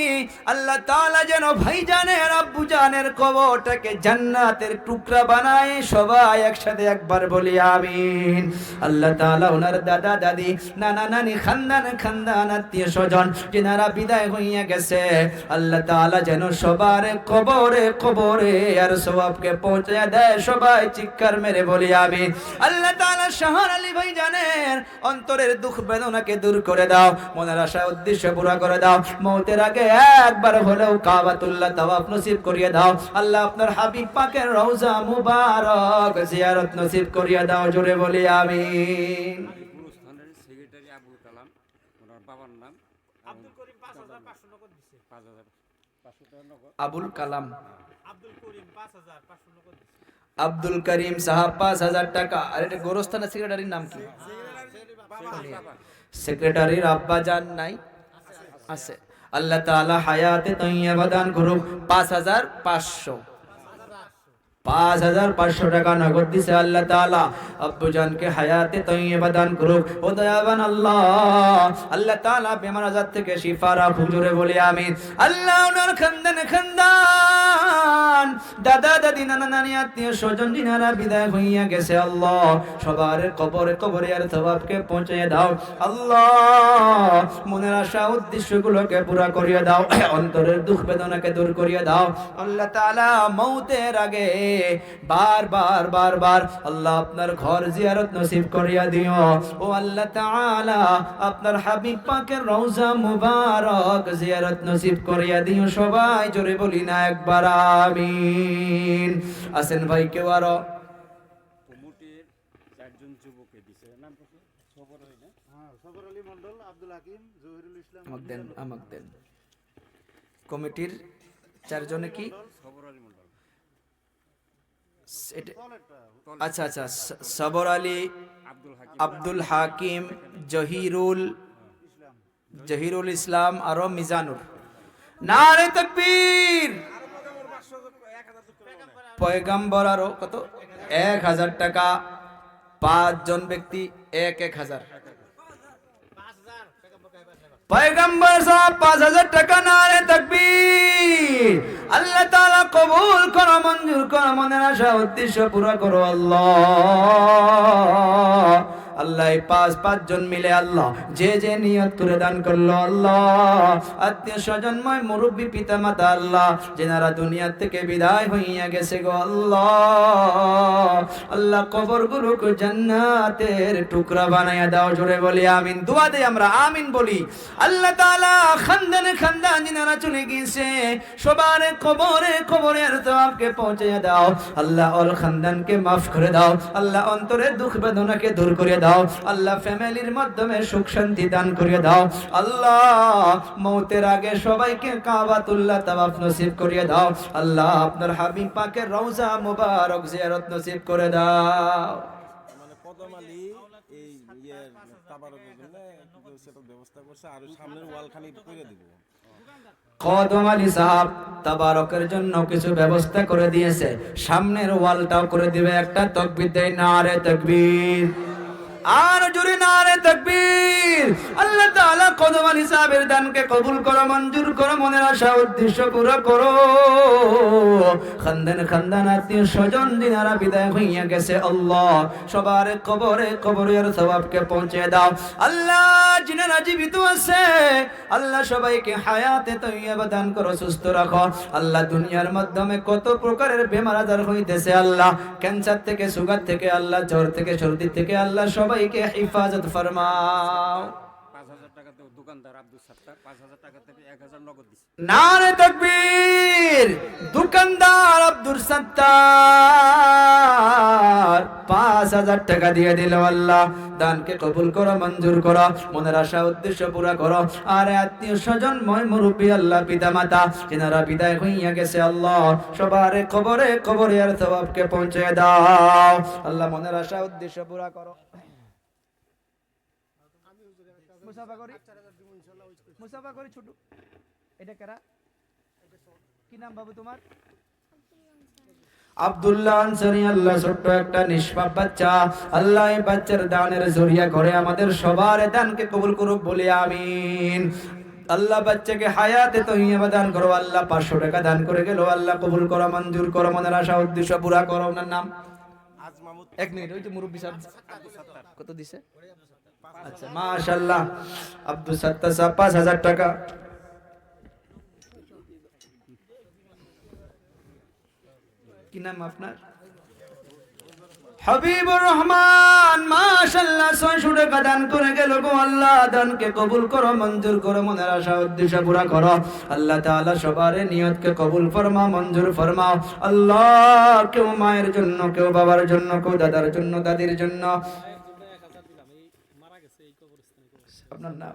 Speaker 1: আল্লাহ তাআলা যেন ভাইজানের আব্বুজানের কবরটাকে জান্নাতের টুকরা বানায়। সবাই একসাথে একবার বলি আমিন। আল্লাহ তাআলা ওনার দাদা দাদি নানা নানি খানদান আত্মীয় স্বজন যারা বিদায় হইয়া গেছে আল্লাহ তাআলা যেন সবার কবরে কবরে আর সওয়াবকে পৌঁছে দেয়। সবাই চিৎকার মেরে বলি আমিন। আল্লাহ তাআলা শাহর আলী ভাইজানের অন্তরের দুঃখ বেদনাকে দূর করে দাও, মনের আশা উদ্দেশ্য পুরা করে দাও। মওতের আগে একবার হলেও কাবাতুল্লাহ তাওয়াফ নসিব করিয়ে দাও। আল্লাহ আপনার হাবিব পাকের রওজা মুবারক জিয়ারত নসিব করিয়ে দাও। জোরে বলি আমিন।
Speaker 2: সেক্রেটারি আবুল কালাম, ওনার বাবার নাম আব্দুল করিম, 5500 নগদ দিছে। 5500 টাকা নগদ।
Speaker 1: আবুল কালাম
Speaker 2: আব্দুল করিম 5500 নগদ দিছে।
Speaker 1: আব্দুল করিম সাহাব 5000 টাকা। আর এটা গোরস্থানের সেক্রেটারির নাম কি? সেক্রেটারির আব্বা জান নাই? আছে। আল্লাহ তাআলা হায়াতে তাইয়্যিবা দান করুক। 5500 5500 টাকা নগদ দিছে আল্লাহ তাআলা। আব্বুজানকে হায়াতে তাইয়্যিবা দান করুক। ও দয়াবান আল্লাহ, আল্লাহ তাআলা বেমার আজার থেকে শিফা রাখ। হুজুরে বলি আমিন। আল্লাহ ওনার খানদান দাদা দাদি নানা নানি আত্মীয় স্বজন যিনারা বিদায় হইয়া গেছে আল্লাহ সবার কবরে কবরে আর সওয়াবকে পৌঁছে দাও আল্লাহ। মনের আশা উদ্দেশ্যগুলোকে পুরা করিয়ে দাও, অন্তরের দুঃখ বেদনাকে দূর করিয়ে দাও আল্লাহ তাআলা। মওতের আগে বারবার বারবার আল্লাহ আপনার ঘর জিয়ারত নসিব করিয়া দিও। ও আল্লাহ তাআলা আপনার হাবিব পাকের রওজা মুবারক জিয়ারত নসিব করিয়া দিও। সবাই জোরে বলি না একবার আমিন। আসেন ভাই কেউ আরো?
Speaker 2: কমিটির 4জন যুবককে দিছে, নাম কি? সবর আলী না? হ্যাঁ, সবর আলী মন্ডল, আব্দুল হাকিম, জহিরুল ইসলাম।
Speaker 1: আমাক দেন কমিটির 4 জনে কি?
Speaker 2: সবর আলী মন্ডল।
Speaker 1: আচ্ছা আচ্ছা, সবর আলী, আব্দুল হাকিম, জহিরুল ইসলাম আর মিজানুর। নারে তাকবীর। পয়গম্বর আরো কত? 1000 টাকা। 5 জন ব্যক্তি 1000। পয়গম্বর সাহেব 5000 টাকা। নারে তাকবীর। আল্লাহ তাআলা কবুল করো, মঞ্জুর করো, মনের আশা উদ্দেশ্য পুরা করো আল্লাহ। আল্লাহ এই পাঁচজন মিলে আল্লাহ যে যে নিয়ত করে দান করলো আল্লাহ, আত্মীয় স্বজনময় মুরব্বী পিতা মাতা আল্লাহ যেনারা দুনিয়া থেকে বিদায় হইয়া গেছে গো আল্লাহ, আল্লাহ কবরগুলোকে জান্নাতের টুকরা বানায়া দাও। জোরে বলি আমিন। দোয়া দেই আমরা আমিন বলি। আল্লাহ তাআলা খানদানে খানদান যিনারা চলে গিয়েছে সবার কবরের সওয়াবকে পৌঁছায়া দাও আল্লাহ। অল খানদানকে মাফ করে দাও আল্লাহ। অন্তরের দুঃখ বেদনাকে দূর করে দাও আল্লাহ। ফ্যামিলির মাধ্যমে সুখ শান্তি দান করে দাও আল্লাহ। মওতের আগে সবাইকে কাবাতুল্লাহ তাওয়াফ নসিব করে দাও আল্লাহ। আপনার হাবিব পাকের রওজা মুবারক জিয়ারত নসিব করে দাও।
Speaker 3: মানে কদম আলী এই তাবারকের জন্য সেটা ব্যবস্থা করছে, আর সামনের ওয়ালখানি করে দিব।
Speaker 1: কদম আলী সাহেব তাবারকের জন্য কিছু ব্যবস্থা করে দিয়েছে, সামনের ওয়ালটাও করে দিবে। একটা তাকবীর দেই, নারে তাকবীর, আর জোরে নারে তাকবীর। আল্লাহ তাআলা কদম আলী সাহেবের দানকে কবুল করো, মঞ্জুর করো, মনের আশা উদ্দেশ্য পুরো করো। খানদান আত্মীয় স্বজন যিনারা বিদায় হইয়া গেছে আল্লাহ সবার কবরের সওয়াবকে পৌঁছে দাও আল্লাহ। যিনারা জীবিত আছে আল্লাহ সবাইকে হায়াতে তৈয়বা দান করো, সুস্থ রাখো আল্লাহ। দুনিয়ার মাধ্যমে কত প্রকারের বেমার আজার হইতেছে আল্লাহ, ক্যান্সার থেকে, সুগার থেকে আল্লাহ, জ্বর থেকে, সর্দি থেকে আল্লাহ সবাইকে হিফাজত ফরমাও।
Speaker 2: 5,000 টাকা দেব দোকানদার আব্দুল সাত্তার, 5,000 টাকা থেকে 1,000 নগদ দিছে।
Speaker 1: নারে তাকবীর। দোকানদার আব্দুল সাত্তার 5,000 টাকা দিয়ে দিল আল্লাহ। দানকে কবুল করো, মঞ্জুর করো, মনের আশা উদ্দেশ্য পুরা করো। আর আত্মীয় স্বজন ময় মুরব্বী আল্লাহ পিতা মাতা যিনারা বিদায় হইয়া গেছে আল্লাহ সবার কবরের সওয়াবকে পৌঁছে দাও আল্লাহ। মনের আশা উদ্দেশ্য পুরা করো। মুসাফা করি ছোট। এটা কারা? কি নাম বাবু তোমার? আব্দুল্লাহ আনসারী। আল্লাহ ছোট্ট একটা নিষ্পাপ বাচ্চা আল্লাহ, এই বাচ্চার দানের জরিয়া করে আমাদের সবার দানকে কবুল করুক বলি আমিন। আল্লাহ বাচ্চাকে হায়াতে তৈয়বা দান করো আল্লাহ। 500 টাকা দান করে গেল আল্লাহ, কবুল করো, মঞ্জুর করো, মনের আশা উদ্দেশ্য পুরা করো। ওনার নাম?
Speaker 3: আজ মাহমুদ।
Speaker 1: 1 মিনিট, ওই যে মুরব্বি সাহেব কত দিছে? আচ্ছা মাশাআল্লাহ, আব্দুল সাত্তার সাহেব 5,000 টাকা। কি নাম আপনার? হাবিবুর রহমান। মাশাআল্লাহ 600 টাকা দান করে গেল গো আল্লাহ। দানকে কবুল করো, মঞ্জুর করো, মনের আশা উদ্দেশ্য পুরা করো আল্লাহ তাআলা। সবার নিয়তকে কবুল ফরমাও, মঞ্জুর ফরমাও আল্লাহ। কেউ মায়ের জন্য, কেউ বাবার জন্য, কেউ দাদার জন্য, দাদির জন্য। আপনার নাম?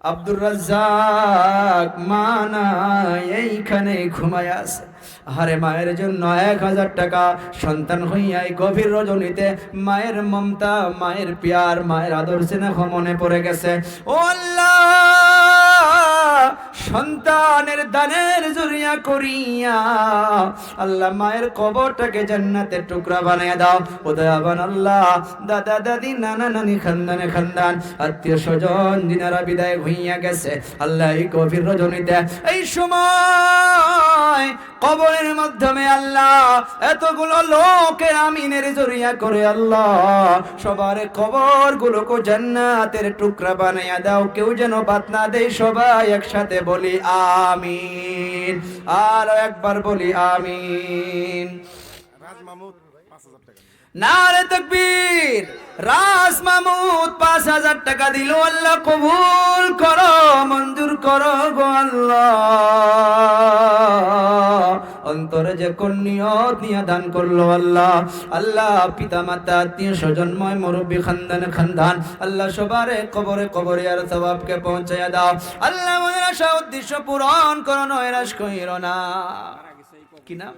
Speaker 1: আব্দুর রাজ্জাক। মানা এইখানে ঘুমায় আছে। আরে মায়ের জন্য 1,000 টাকা। সন্তান হইয়া এই গভীর রজনীতে মায়ের মমতা, মায়ের প্যার, মায়ের আদর স্নেহ মনে পড়ে গেছে। ও আল্লাহ, সন্তানের দানের জরিয়া করিয়া আল্লাহ মায়ের কবরটাকে জান্নাতের টুকরা বানিয়ে দাও। ও দয়াবান আল্লাহ, দাদা দাদি, নানা নানি, খানদান আত্মীয় স্বজন যিনারা বিদায় হইয়া গেছে আল্লাহ এই গভীর রজনীতে, এই সময় কবরের মাধ্যমে আল্লাহ এতগুলো লোকের আমিনের জরিয়া করে আল্লাহ সবার কবর গুলোকে জান্নাতের টুকরা বানাইয়া দাও। কেউ যেন বাদ না দেয়, সবাই একসাথে বলি আমিন। আর একবার বলি আমিন।
Speaker 3: রাজ মাহমুদ 5,000 টাকা।
Speaker 1: নারে তাকবীর। রাজ মাহমুদ 5,000 টাকা দিল আল্লাহ। কবুল করো, মঞ্জুর করো গো আল্লাহ। অন্তরে যে কোন নিয়ত নিয়ে দান করলো আল্লাহ, আল্লাহ পিতা মাতা, আত্মীয় স্বজনময় মুরব্বী, খানদান আল্লাহ সবারে কবরে আর সওয়াবকে পৌঁছায়া দাও আল্লাহ। মনের আশা উদ্দেশ্য পূরণ করো, নয়রাশ কইরো না। কি নাম?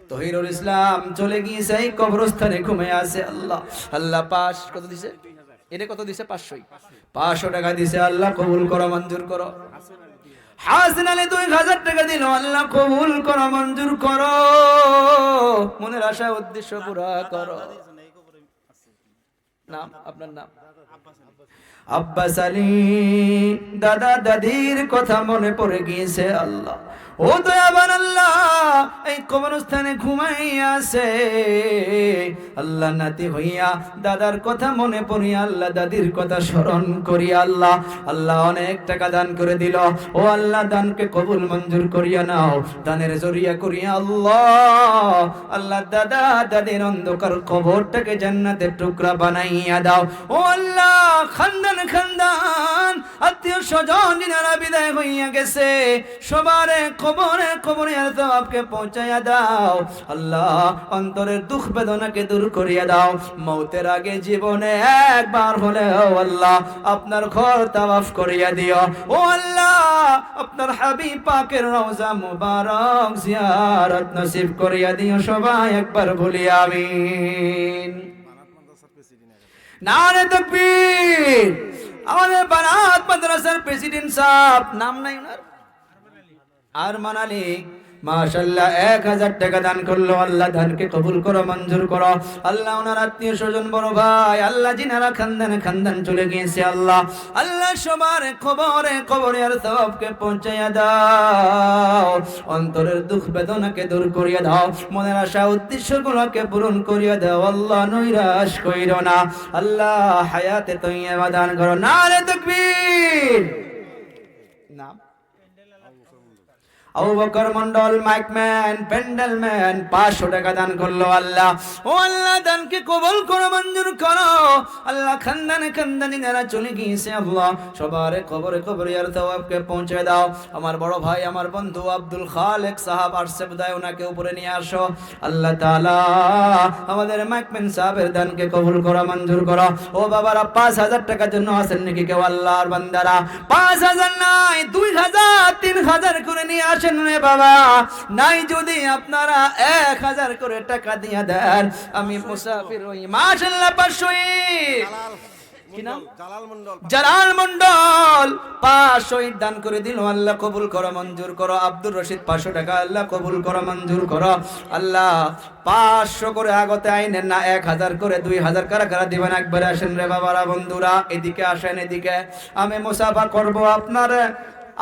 Speaker 1: তহিরুল ইসলাম। চলে গিয়েছে এই কবরস্থানে ঘুমিয়ে আছে আল্লাহ। আল্লাহ কত দিছে? এটা কত দিছে? 500 টাকা দিছে আল্লাহ। কবুল করো, মঞ্জুর করো। হাসান আলী 2,000 টাকা দিল আল্লাহ। কবুল করো, মঞ্জুর করো, মনের আশা উদ্দেশ্য পুরা করো। নাম আপনার নাম আব্বাস আলী। দাদা দাদির কথা মনে পড়ে গিয়েছে আল্লাহ, ও দয়াবান আল্লাহ, এই কবরস্থানে ঘুমাইয়া আছে আল্লাহ, নাতি হইয়া দাদার কথা মনে পড়িয়া আল্লাহ দাদির কথা স্মরণ করিয়া আল্লাহ, আল্লাহ অনেক টাকা দান করে দিল, ও আল্লাহ দানকে কবুল মঞ্জুর করিয়া নাও, দানের জরিয়া করিয়া আল্লাহ, আল্লাহ দাদা দাদির অন্ধকার কবরটাকে জান্নাতের টুকরা বানাইয়া দাও, ও আল্লাহ খানদান খানদান আত্মীয় স্বজন যারা বিদায় হইয়া গেছে সবার কবরে কবরে সওয়াবকে পৌঁছাইয়া দাও আল্লাহ, অন্তরের দুঃখ বেদনাকে দূর করিয়া দাও, মৌতের আগে জীবনে একবার হলেও আল্লাহ আপনার ঘর তাওয়াফ করিয়া দিও, ও আল্লাহ আপনার হাবিব পাকের রওজা মুবারক জিয়ারত নসিব করিয়া দিও, সবাই একবার বলি আমিন। নারে তাকবীর। আমাদের বানাত মাদ্রাসার প্রেসিডেন্ট সাহেব, নাম নাই ওনার, আরমান আলী, মাশাআল্লাহ 1000 টাকা দান করলো, আল্লাহ দানকে কবুল করো মঞ্জুর করো আল্লাহ, ওনার আত্মীয় স্বজন বড় ভাই আল্লাহ জিনারা খানদানে খানদান চলে গিয়েছে আল্লাহ, আল্লাহ সবার কবরে কবরে আর সওয়াবকে পৌঁছাইয়া দাও, অন্তরের দুঃখ বেদনাকে দূর করিয়া দাও, মনের আশা উদ্দেশ্যগুলোকে পূরণ করিয়া দাও আল্লাহ, নৈরাশ কইরো না আল্লাহ, হায়াতে তৈয়বা দান করো। নারে তাকবীর। নাম আবু বকর মন্ডল, মাইকম্যান, প্যান্ডেলম্যান 500 টাকা দান করলো আল্লাহ, ও আল্লাহ দানকে কবুল করো মঞ্জুর করো আল্লাহ, খানদানে খানদানে যারা চলে গিয়েছে আল্লাহ সবার কবরে কবরে আর সওয়াবকে পৌঁছে দাও। আমার বড় ভাই আমার বন্ধু আব্দুল খালেক সাহেব আসছে বোধহয়, ওনাকে উপরে নিয়ে আসো আল্লাহ তাআলা, আমাদের মাইকম্যান সাহেবের দানকে কবুল করো মঞ্জুর করো। ও বাবারা 5000 টাকার জন্য আছেন নাকি কেউ আল্লাহর বান্দারা? 5000 নাই 2000 3000 করে নিয়ে আসেন রে বাবা, নাই যদি আপনারা 1000 করে টাকা দিয়ে দেন আমি মুসাফির হই। মাশাআল্লাহ 500 কি নাম? জালাল মন্ডল 500 দান করে দিল, আল্লাহ কবুল করো মঞ্জুর করো। আব্দুর রশিদ 500 টাকা, আল্লাহ কবুল করো মঞ্জুর করো আল্লাহ। 500 করে আগতে আইনেন না, 1000 করে 2000 কারা কারা দিবেন একবারে আসেন রে বাবারা বন্ধুরা, এদিকে আসেন, এদিকে আমি মুসাফা করব,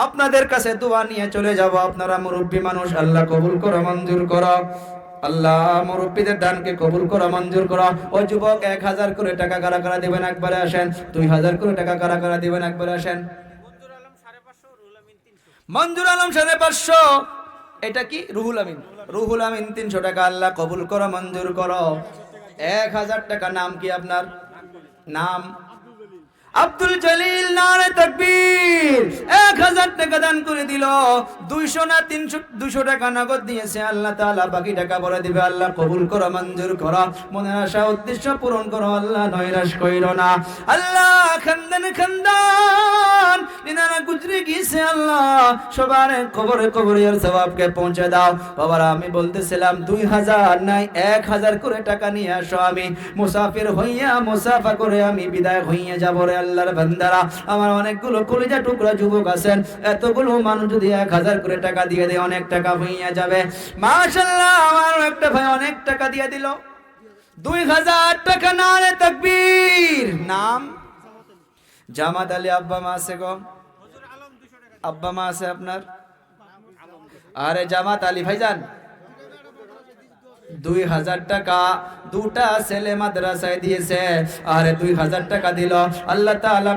Speaker 1: আপনাদের কাছে দোয়া নিয়ে চলে যাব, আপনারা মুরব্বী মানুষ আল্লাহ কবুল করো মঞ্জুর করো আল্লাহ, মুরব্বীদের দানকে কবুল করো মঞ্জুর করো। ও যুবক 1000 করে টাকা কারা কারা দিবেন একবারে আসেন, 2000 করে টাকা কারা কারা দিবেন একবারে আসেন। মঞ্জুর আলম 550, এটা কি রুহুল আমিন, রুহুল আমিন 300 টাকা, আল্লাহ কবুল করো মঞ্জুর করো। 1000 টাকা। নাম কি আপনার? নাম আব্দুল জলিল। নারে তাকবীর। 1000 টাকা দান করে দিল, 200 না 200 টাকা নগদ দিয়েছে আল্লাহ তাআলা, বাকি টাকা বলে দিবে আল্লাহ কবুল করো মঞ্জুর করো, মনের আশা উদ্দেশ্য পূরণ করো আল্লাহ, নৈরাশ কইরো না আল্লাহ। খানদান খানদান নিনারা গুজরে গিয়েছে আল্লাহ, সবার কবরে কবরে আর সওয়াবকে পৌঁছে দাও। বাবারা আমি বলতেছিলাম 2000 নাই 1000 করে টাকা নিয়ে আসো, আমি মুসাফির হইয়া মুসাফা করে আমি বিদায় হইয়া যাব রে আল্লাহর বান্দারা। আমার অনেকগুলো কলিজা টুকরা যুবক আছেন, এতগুলো মানুষ যদি 1000 করে টাকা দিয়ে দেয় অনেক টাকা হইয়া যাবে। মাশাআল্লাহ আমার একটা ভাই অনেক টাকা দিয়ে দিল, 2000 টাকা। নারে তাকবীর। নাম জামাত আলী। আব্বা মা আছে গো? আব্বা মা আছে আপনার? আরে জামাত আলী ভাইজান 2000 টাকা, 2টা ছেলে মাদ্রাসায় দিয়েছে, আরে 2000 টাকা দিল আল্লাহ তাআলা।